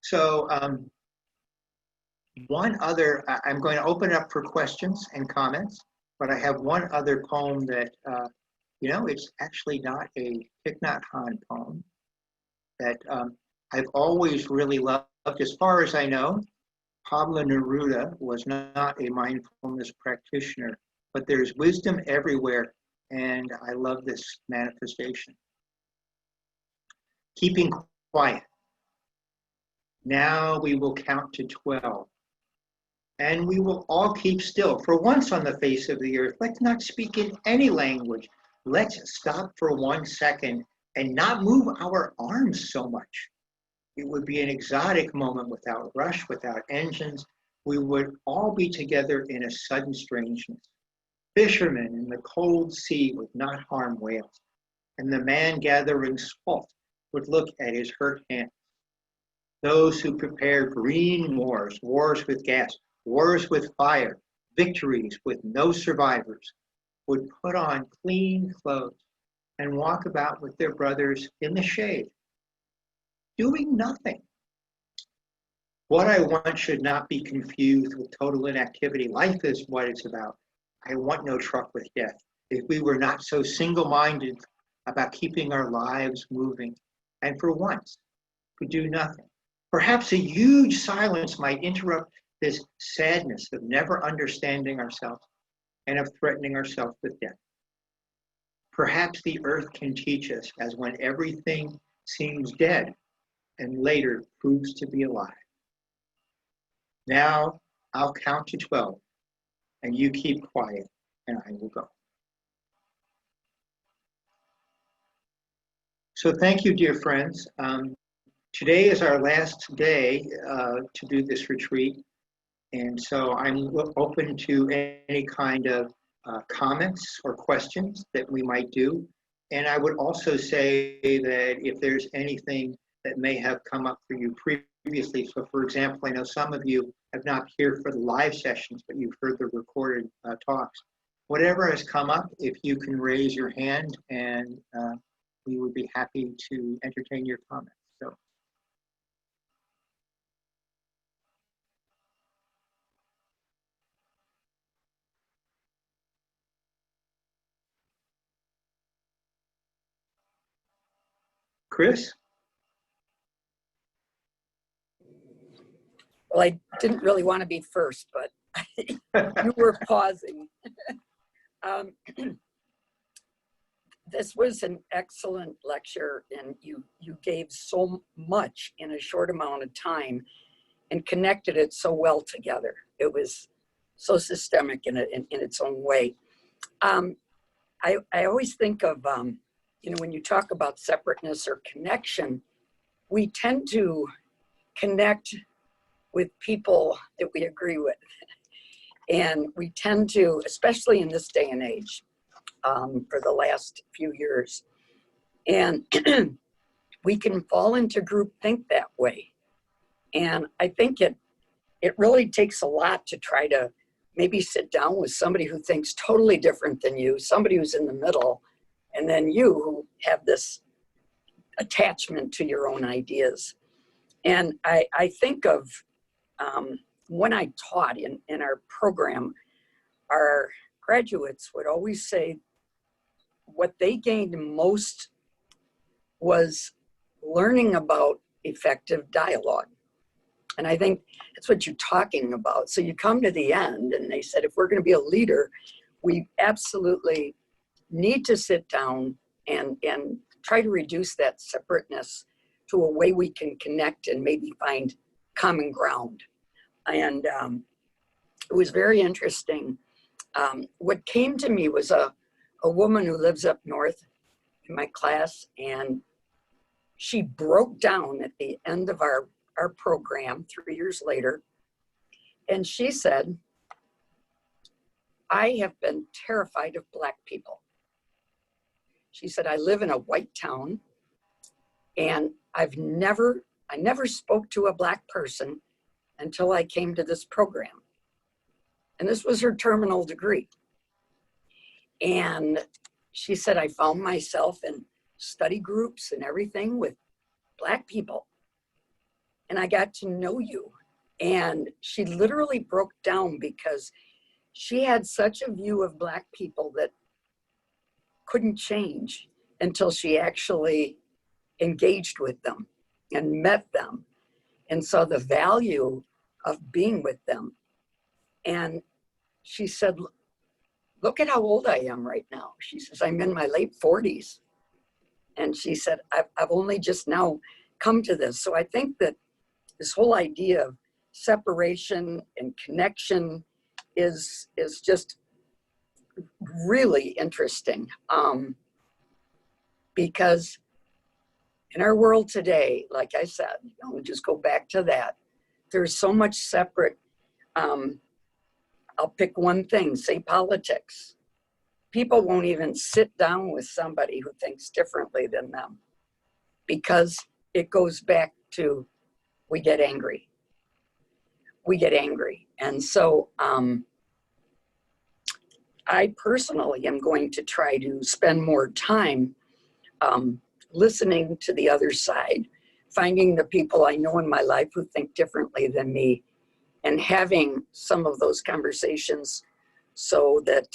So I'm going to open up for questions and comments, but I have one other poem that, it's actually not a Thich Nhat Hanh poem that I've always really loved. As far as I know, Pablo Neruda was not a mindfulness practitioner, but there's wisdom everywhere, and I love this manifestation. Keeping quiet. Now we will count to 12. And we will all keep still. For once on the face of the earth, let's not speak in any language. Let's stop for 1 second and not move our arms so much. It would be an exotic moment without rush, without engines. We would all be together in a sudden strangeness. Fishermen in the cold sea would not harm whales, and the man gathering salt would look at his hurt hand. Those who prepared green wars, wars with gas, wars with fire, victories with no survivors, would put on clean clothes and walk about with their brothers in the shade, doing nothing. What I want should not be confused with total inactivity. Life is what it's about. I want no truck with death. If we were not so single-minded about keeping our lives moving, and for once, could do nothing. Perhaps a huge silence might interrupt this sadness of never understanding ourselves and of threatening ourselves with death. Perhaps the earth can teach us as when everything seems dead and later proves to be alive. Now I'll count to 12 and you keep quiet and I will go. So thank you, dear friends. Today is our last day to do this retreat. And so I'm open to any kind of comments or questions that we might do. And I would also say that if there's anything that may have come up for you previously, so for example, I know some of you have not here for the live sessions, but you've heard the recorded talks. Whatever has come up, if you can raise your hand, and we would be happy to entertain your comments. So. Chris? Well, I didn't really want to be first, but you were pausing. This was an excellent lecture, and you gave so much in a short amount of time and connected it so well together. It was so systemic in its own way. I always think of, when you talk about separateness or connection, we tend to connect with people that we agree with. And we tend to, especially in this day and age, for the last few years, and we can fall into groupthink that way. And I think it really takes a lot to try to maybe sit down with somebody who thinks totally different than you, somebody who's in the middle, and then you who have this attachment to your own ideas. And I think of when I taught in our program, our graduates would always say what they gained most was learning about effective dialogue. And I think that's what you're talking about. So you come to the end and they said, if we're going to be a leader, we absolutely need to sit down and try to reduce that separateness to a way we can connect and maybe find common ground. And it was very interesting. What came to me was a woman who lives up north in my class, and she broke down at the end of our program 3 years later. And she said, I have been terrified of Black people. She said, I live in a white town and I never spoke to a Black person until I came to this program. And this was her terminal degree. And she said, I found myself in study groups and everything with Black people. And I got to know you. And she literally broke down because she had such a view of Black people that couldn't change until she actually engaged with them and met them and saw the value of being with them. And she said, look at how old I am right now. She says, I'm in my late 40s. And she said, I've only just now come to this. So I think that this whole idea of separation and connection is just really interesting. Because in our world today, like I said, just go back to that, there's so much separate, I'll pick one thing, say politics. People won't even sit down with somebody who thinks differently than them because it goes back to we get angry. We get angry. And so I personally am going to try to spend more time listening to the other side, finding the people I know in my life who think differently than me, and having some of those conversations so that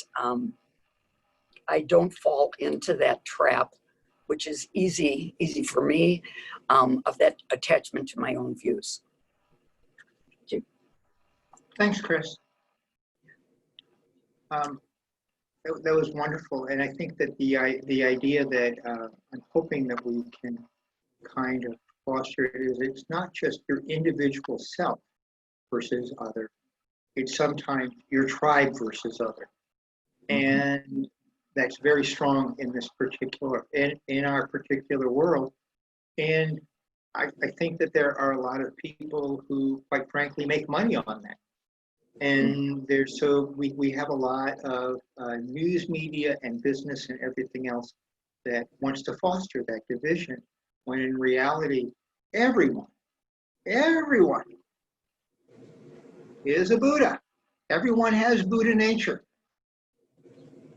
I don't fall into that trap, which is easy for me, of that attachment to my own views. Thanks, Chris. That was wonderful, and I think that the idea that I'm hoping that we can kind of foster is it's not just your individual self versus other. It's sometimes your tribe versus other, and that's very strong in this particular in our particular world. And I think that there are a lot of people who, quite frankly, make money on that. And we have a lot of news media and business and everything else that wants to foster that division, when in reality, everyone is a Buddha. Everyone has Buddha nature.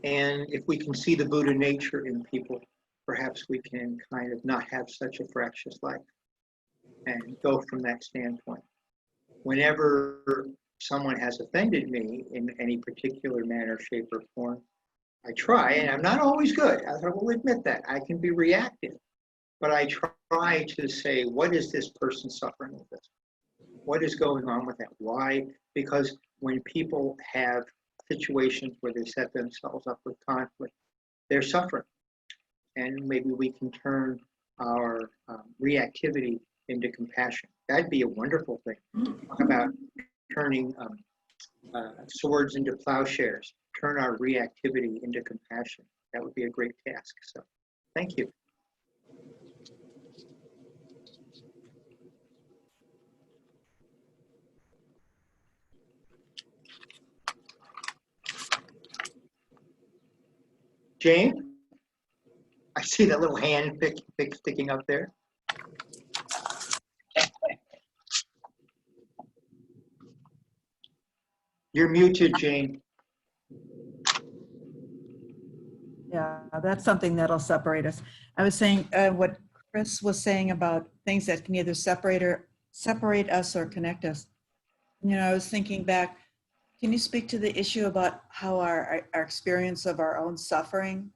And if we can see the Buddha nature in people, perhaps we can kind of not have such a fractious life and go from that standpoint. Whenever someone has offended me in any particular manner, shape, or form, I try, and I'm not always good, I will admit that. I can be reactive, but I try to say, what is this person suffering with this? What is going on with that? Why? Because when people have situations where they set themselves up with conflict, they're suffering. And maybe we can turn our reactivity into compassion. That'd be a wonderful thing. Talk about turning swords into plowshares, turn our reactivity into compassion. That would be a great task. So thank you. Jane, I see that little hand sticking up there. You're muted, Jane. Yeah, that's something that'll separate us. I was saying what Chris was saying about things that can either separate us or connect us. You know, I was thinking back, can you speak to the issue about how our experience of our own suffering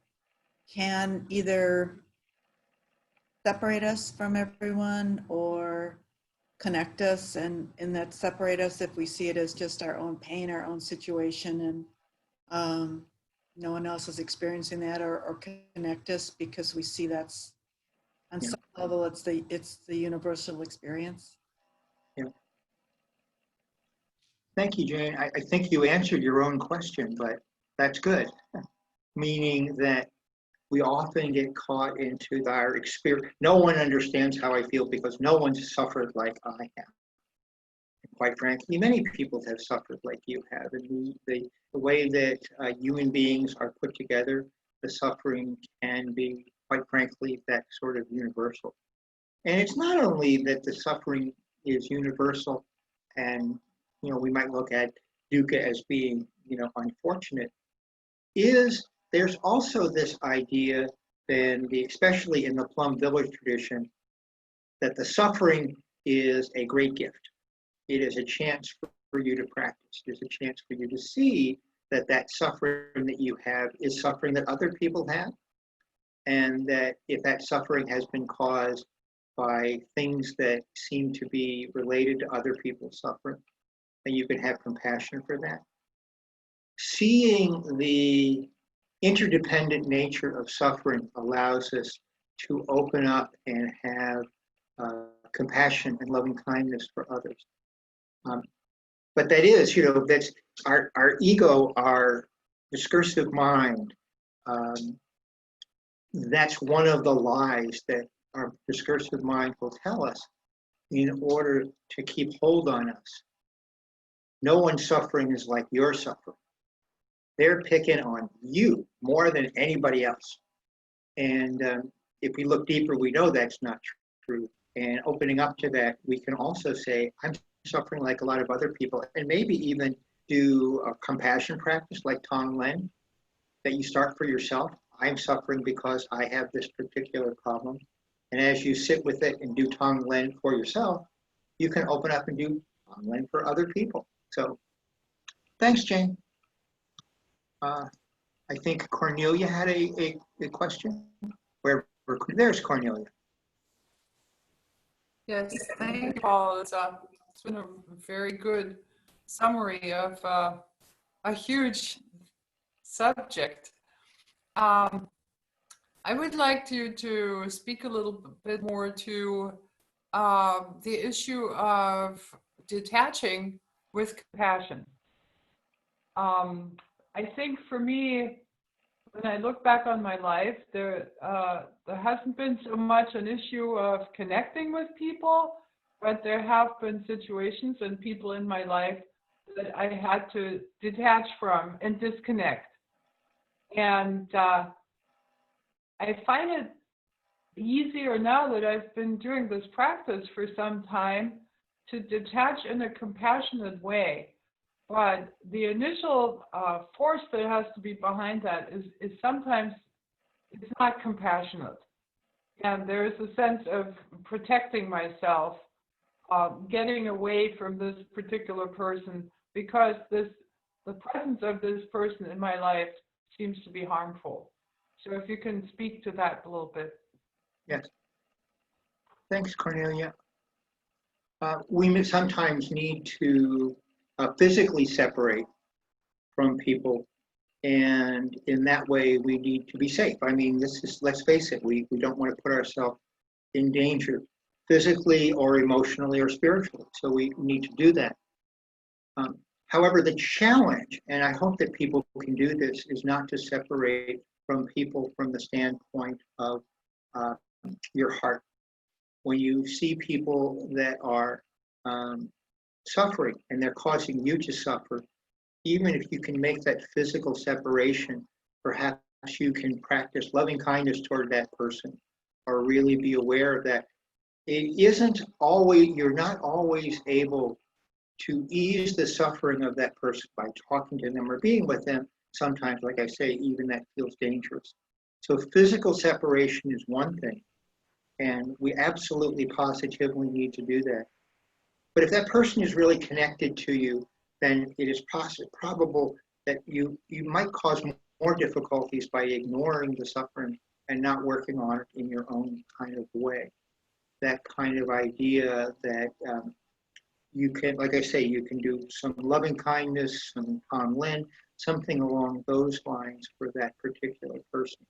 can either separate us from everyone or connect us, and that separate us if we see it as just our own pain, our own situation, and no one else is experiencing that, or connect us because we see that's on some level it's the universal experience. Yeah. Thank you, Jane. I think you answered your own question, but that's good. Meaning that we often get caught into our experience. No one understands how I feel because no one's suffered like I have. And quite frankly, many people have suffered like you have. And the way that human beings are put together, the suffering can be, quite frankly, that sort of universal. And it's not only that the suffering is universal and, you know, we might look at dukkha as being, you know, unfortunate, there's also this idea, especially in the Plum Village tradition, that the suffering is a great gift. It is a chance for you to practice. It's a chance for you to see that that suffering that you have is suffering that other people have, and that if that suffering has been caused by things that seem to be related to other people's suffering, then you can have compassion for that. Seeing the interdependent nature of suffering allows us to open up and have compassion and loving kindness for others. But that is, you know, that's our ego, our discursive mind. That's one of the lies that our discursive mind will tell us in order to keep hold on us. No one's suffering is like your suffering. They're picking on you more than anybody else. And if we look deeper, we know that's not true. and opening up to that, we can also say, I'm suffering like a lot of other people, and maybe even do a compassion practice like Tonglen, that you start for yourself. I'm suffering because I have this particular problem. And as you sit with it and do Tonglen for yourself, you can open up and do Tonglen for other people. So thanks, Jane. I think Cornelia had a question. There's Cornelia. Yes, thank you, Paul. It's been a very good summary of a huge subject. I would like to speak a little bit more to the issue of detaching with compassion. I think for me, when I look back on my life, there hasn't been so much an issue of connecting with people, but there have been situations and people in my life that I had to detach from and disconnect. And I find it easier now that I've been doing this practice for some time to detach in a compassionate way. But the initial force that has to be behind that is sometimes it's not compassionate. And there is a sense of protecting myself, getting away from this particular person because the presence of this person in my life seems to be harmful. So if you can speak to that a little bit. Yes. Thanks, Cornelia. We sometimes need to physically separate from people, and in that way we need to be safe. I mean, let's face it, we don't want to put ourselves in danger physically or emotionally or spiritually, so we need to do that. However, the challenge, and I hope that people can do this, is not to separate from people from the standpoint of your heart. When you see people that are suffering and they're causing you to suffer, even if you can make that physical separation, perhaps you can practice loving kindness toward that person, or really be aware of that. It isn't always, you're not always able to ease the suffering of that person by talking to them or being with them. Sometimes, like I say, even that feels dangerous. So physical separation is one thing, and we absolutely positively need to do that. But if that person is really connected to you, then it is probable that you might cause more difficulties by ignoring the suffering and not working on it in your own kind of way. That kind of idea that you can, like I say, you can do some loving kindness, some Tonglen, something along those lines for that particular person.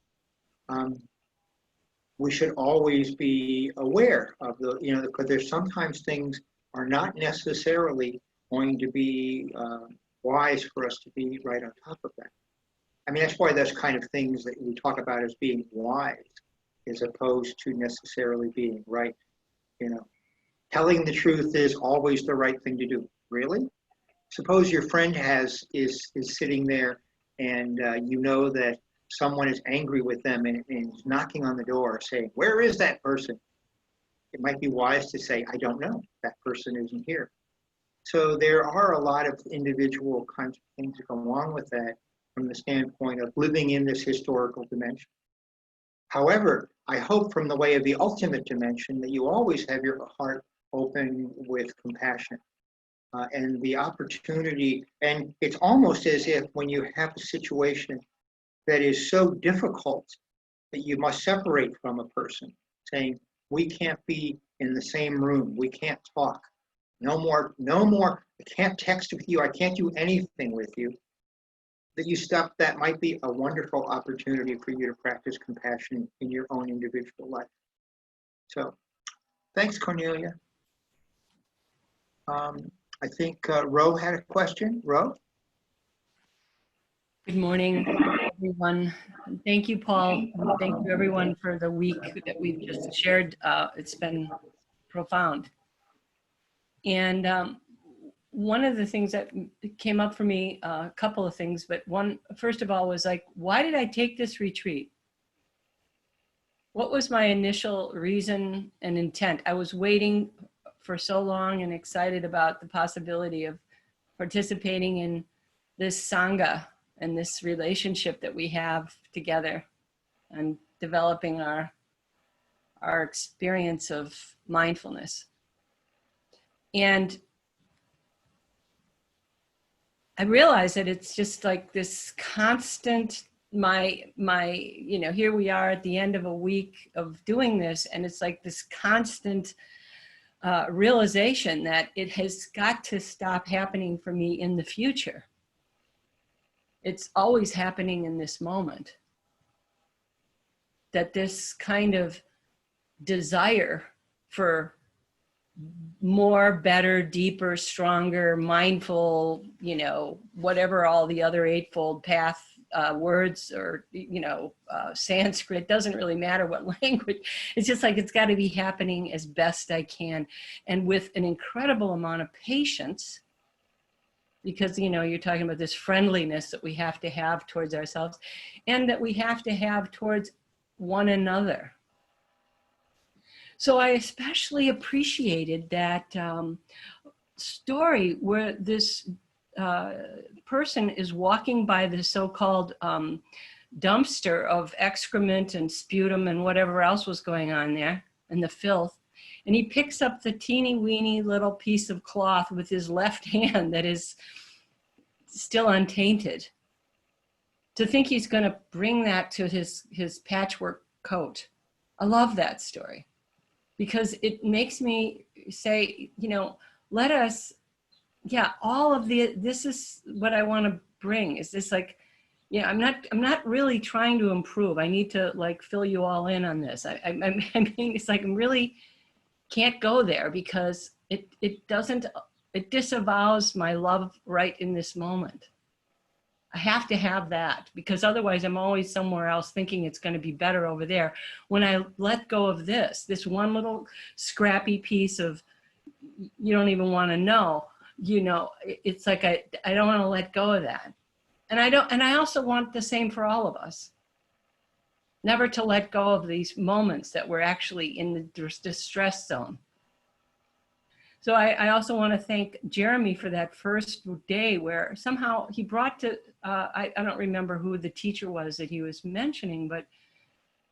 We should always be aware of because there's sometimes things are not necessarily going to be wise for us to be right on top of that. I mean, that's why those kind of things that we talk about as being wise, as opposed to necessarily being right. Telling the truth is always the right thing to do. Really? Suppose your friend is sitting there, and you know that someone is angry with them and is knocking on the door saying, "Where is that person?" It might be wise to say, "I don't know. That person isn't here." So there are a lot of individual kinds of things that go along with that from the standpoint of living in this historical dimension. However, I hope from the way of the ultimate dimension that you always have your heart open with compassion and the opportunity. And it's almost as if when you have a situation that is so difficult that you must separate from a person, saying, we can't be in the same room, we can't talk, no more, I can't text with you, I can't do anything with you, that you stop, that might be a wonderful opportunity for you to practice compassion in your own individual life. So, thanks, Cornelia. I think Ro had a question. Ro? Good morning, everyone. Thank you, Paul. And thank you, everyone, for the week that we've just shared. It's been profound. And one of the things that came up for me, a couple of things, but one, first of all, was like, why did I take this retreat? What was my initial reason and intent? I was waiting for so long and excited about the possibility of participating in this Sangha and this relationship that we have together and developing our experience of mindfulness. And I realized that it's just like this constant, here we are at the end of a week of doing this, and it's like this constant realization that it has got to stop happening for me in the future. It's always happening in this moment. That this kind of desire for more, better, deeper, stronger, mindful, whatever all the other Eightfold Path words or, Sanskrit, doesn't really matter what language. It's just like, it's got to be happening as best I can. And with an incredible amount of patience, because, you're talking about this friendliness that we have to have towards ourselves and that we have to have towards one another. So I especially appreciated that story where this person is walking by the so-called dumpster of excrement and sputum and whatever else was going on there, and the filth. And he picks up the teeny weeny little piece of cloth with his left hand that is still untainted. To think he's going to bring that to his patchwork coat. I love that story because it makes me say, let us, all of this is what I want to bring. Is this like, I'm not really trying to improve. I need to like fill you all in on this. I mean, it's like, I'm really can't go there because it disavows my love right in this moment. I have to have that because otherwise I'm always somewhere else thinking it's going to be better over there. When I let go of this one little scrappy piece of, you don't even want to know, it's like, I don't want to let go of that. And I also want the same for all of us. Never to let go of these moments that we're actually in the distress zone. So I also want to thank Jeremy for that first day where somehow he brought to, I don't remember who the teacher was that he was mentioning, but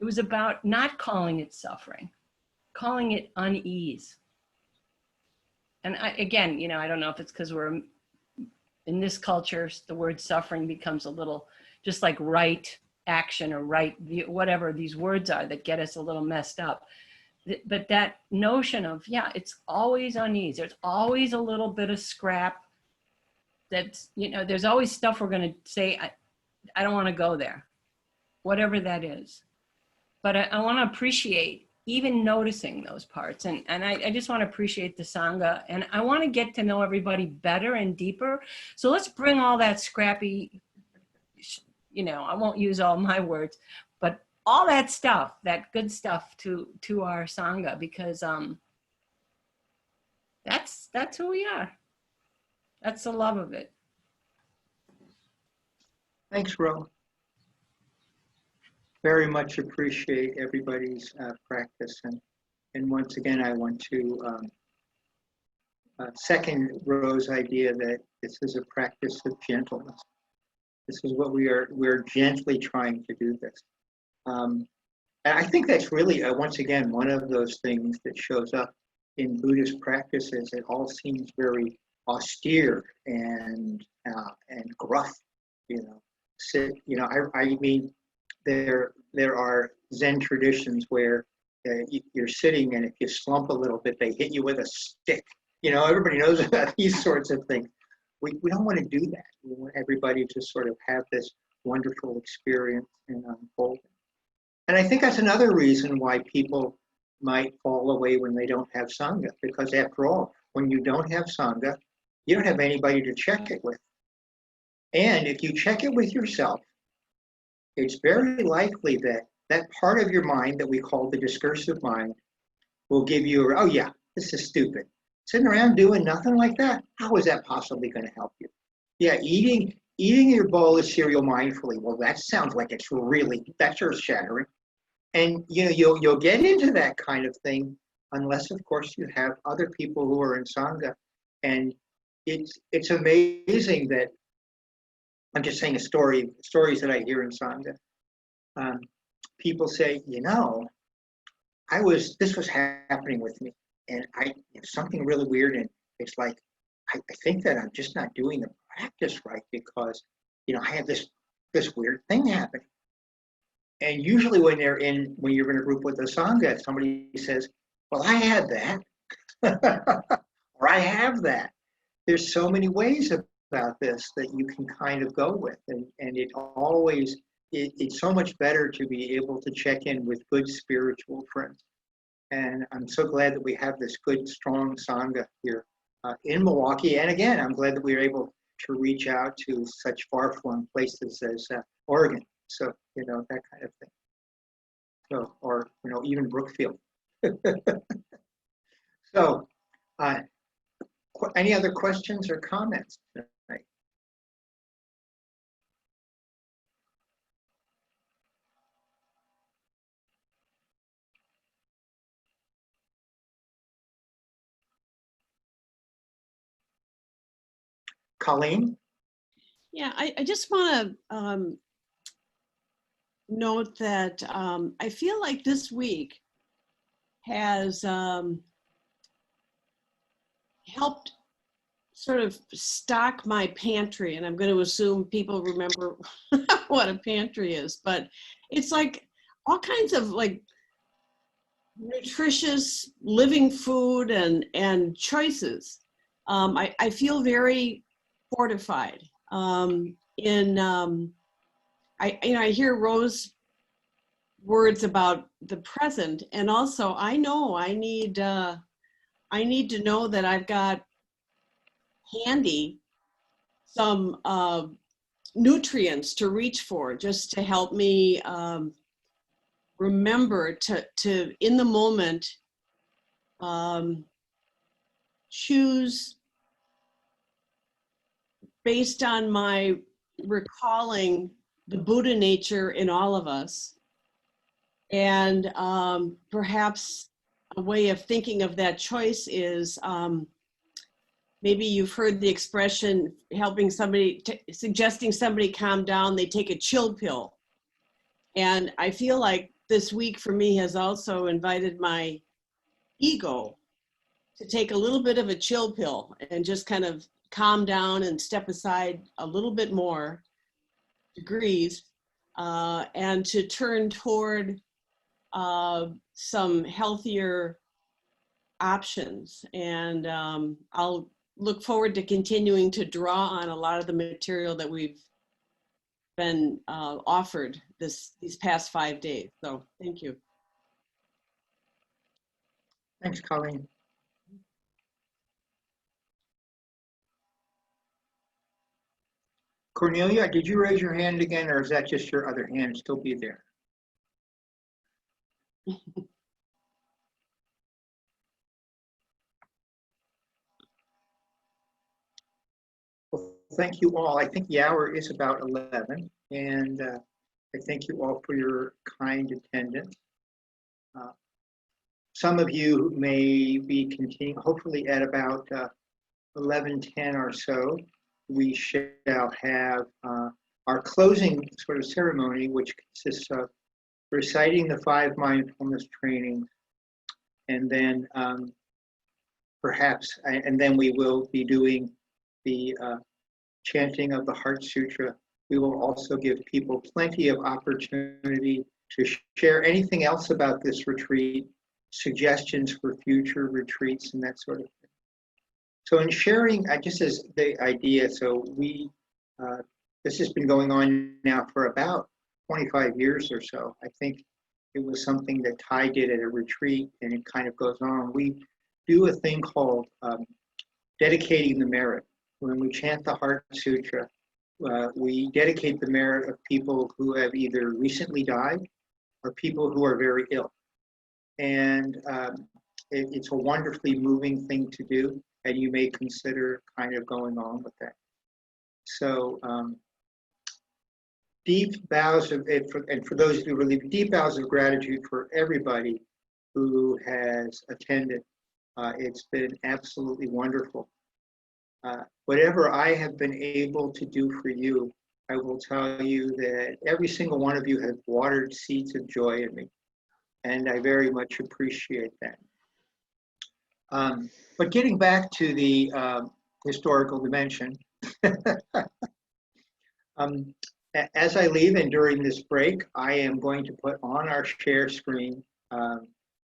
it was about not calling it suffering, calling it unease. And again, I don't know if it's because we're in this culture, the word suffering becomes a little just like right action or right, whatever these words are that get us a little messed up. But that notion of, it's always unease. There's always a little bit of scrap. That's, there's always stuff we're going to say, I don't want to go there, whatever that is. But I want to appreciate even noticing those parts. And I just want to appreciate the Sangha. And I want to get to know everybody better and deeper. So let's bring all that scrappy, I won't use all my words, but all that stuff, that good stuff to our Sangha, because that's who we are. That's the love of it. Thanks, Ro. Very much appreciate everybody's practice. And once again, I want to second Ro's idea that this is a practice of gentleness. This is what we're gently trying to do this. And I think that's really, once again, one of those things that shows up in Buddhist practices. It all seems very austere and gruff, I mean, there are Zen traditions where you're sitting and if you slump a little bit, they hit you with a stick. Everybody knows about these sorts of things. We don't want to do that. We want everybody to sort of have this wonderful experience and unfolding. And I think that's another reason why people might fall away when they don't have Sangha, because after all, when you don't have Sangha, you don't have anybody to check it with. And if you check it with yourself, it's very likely that that part of your mind that we call the discursive mind will give you, oh yeah, this is stupid. Sitting around doing nothing like that, how is that possibly going to help you? Yeah, eating your bowl of cereal mindfully, well, that sounds like that's earth-shattering. And you'll get into that kind of thing unless, of course, you have other people who are in Sangha. And it's amazing that, I'm just saying stories that I hear in Sangha. People say, this was happening with me, and something really weird, and it's like, I think that I'm just not doing the practice right because, I have this weird thing happening. And usually when you're in a group with a Sangha, somebody says, well, I had that, or I have that. There's so many ways about this that you can kind of go with. And it's so much better to be able to check in with good spiritual friends. And I'm so glad that we have this good, strong Sangha here in Milwaukee. And again, I'm glad that we were able to reach out to such far-flung places as Oregon. So, that kind of thing. So, or, even Brookfield. So, any other questions or comments tonight? Colleen? Yeah, I just want to note that I feel like this week has helped sort of stock my pantry, and I'm going to assume people remember what a pantry is, but it's like all kinds of like nutritious living food and choices. I feel very fortified. I hear Rose words about the present, and also I know I need to know that I've got handy some nutrients to reach for, just to help me remember to in the moment choose based on my recalling the Buddha nature in all of us. And perhaps a way of thinking of that choice is maybe you've heard the expression suggesting somebody calm down, they take a chill pill. And I feel like this week for me has also invited my ego to take a little bit of a chill pill and just kind of calm down and step aside a little bit more degrees and to turn toward some healthier options. And I'll look forward to continuing to draw on a lot of the material that we've been offered these past 5 days. So thank you. Thanks, Colleen. Cornelia, did you raise your hand again, or is that just your other hand still be there? Well, thank you all. I think the hour is about 11, and I thank you all for your kind attendance. Some of you may be continuing, hopefully at about 11:10 or so, we shall have our closing sort of ceremony, which consists of reciting the 5 mindfulness trainings, and then then we will be doing the chanting of the Heart Sutra. We will also give people plenty of opportunity to share anything else about this retreat, suggestions for future retreats and that sort of thing. So in sharing, just as the idea, so this has been going on now for about 25 years or so. I think it was something that Ty did at a retreat, and it kind of goes on. We do a thing called dedicating the merit. When we chant the Heart Sutra, we dedicate the merit of people who have either recently died or people who are very ill. And it's a wonderfully moving thing to do, and you may consider kind of going on with that. So deep bows of it, and for those who really deep bows of gratitude for everybody who has attended. It's been absolutely wonderful. Whatever I have been able to do for you, I will tell you that every single one of you has watered seeds of joy in me, and I very much appreciate that. But getting back to the historical dimension, as I leave and during this break, I am going to put on our share screen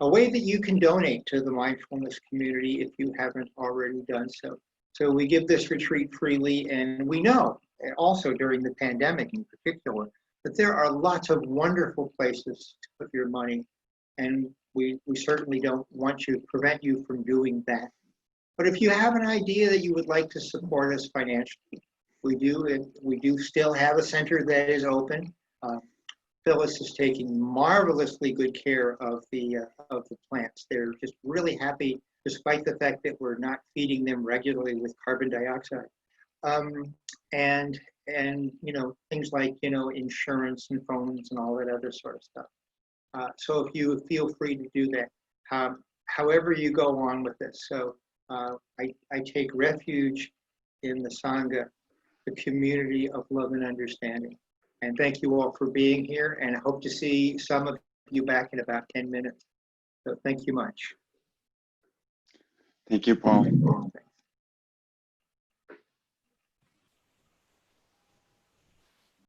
a way that you can donate to the mindfulness community if you haven't already done so. So we give this retreat freely, and we know also during the pandemic in particular that there are lots of wonderful places to put your money, and we certainly don't want to prevent you from doing that. But if you have an idea that you would like to support us financially, we do still have a center that is open. Phyllis is taking marvelously good care of the plants. They're just really happy, despite the fact that we're not feeding them regularly with carbon dioxide. And things like insurance and phones and all that other sort of stuff. So if you feel free to do that, however you go on with this. So I take refuge in the Sangha, the community of love and understanding. And thank you all for being here, and I hope to see some of you back in about 10 minutes. So thank you much. Thank you, Paul.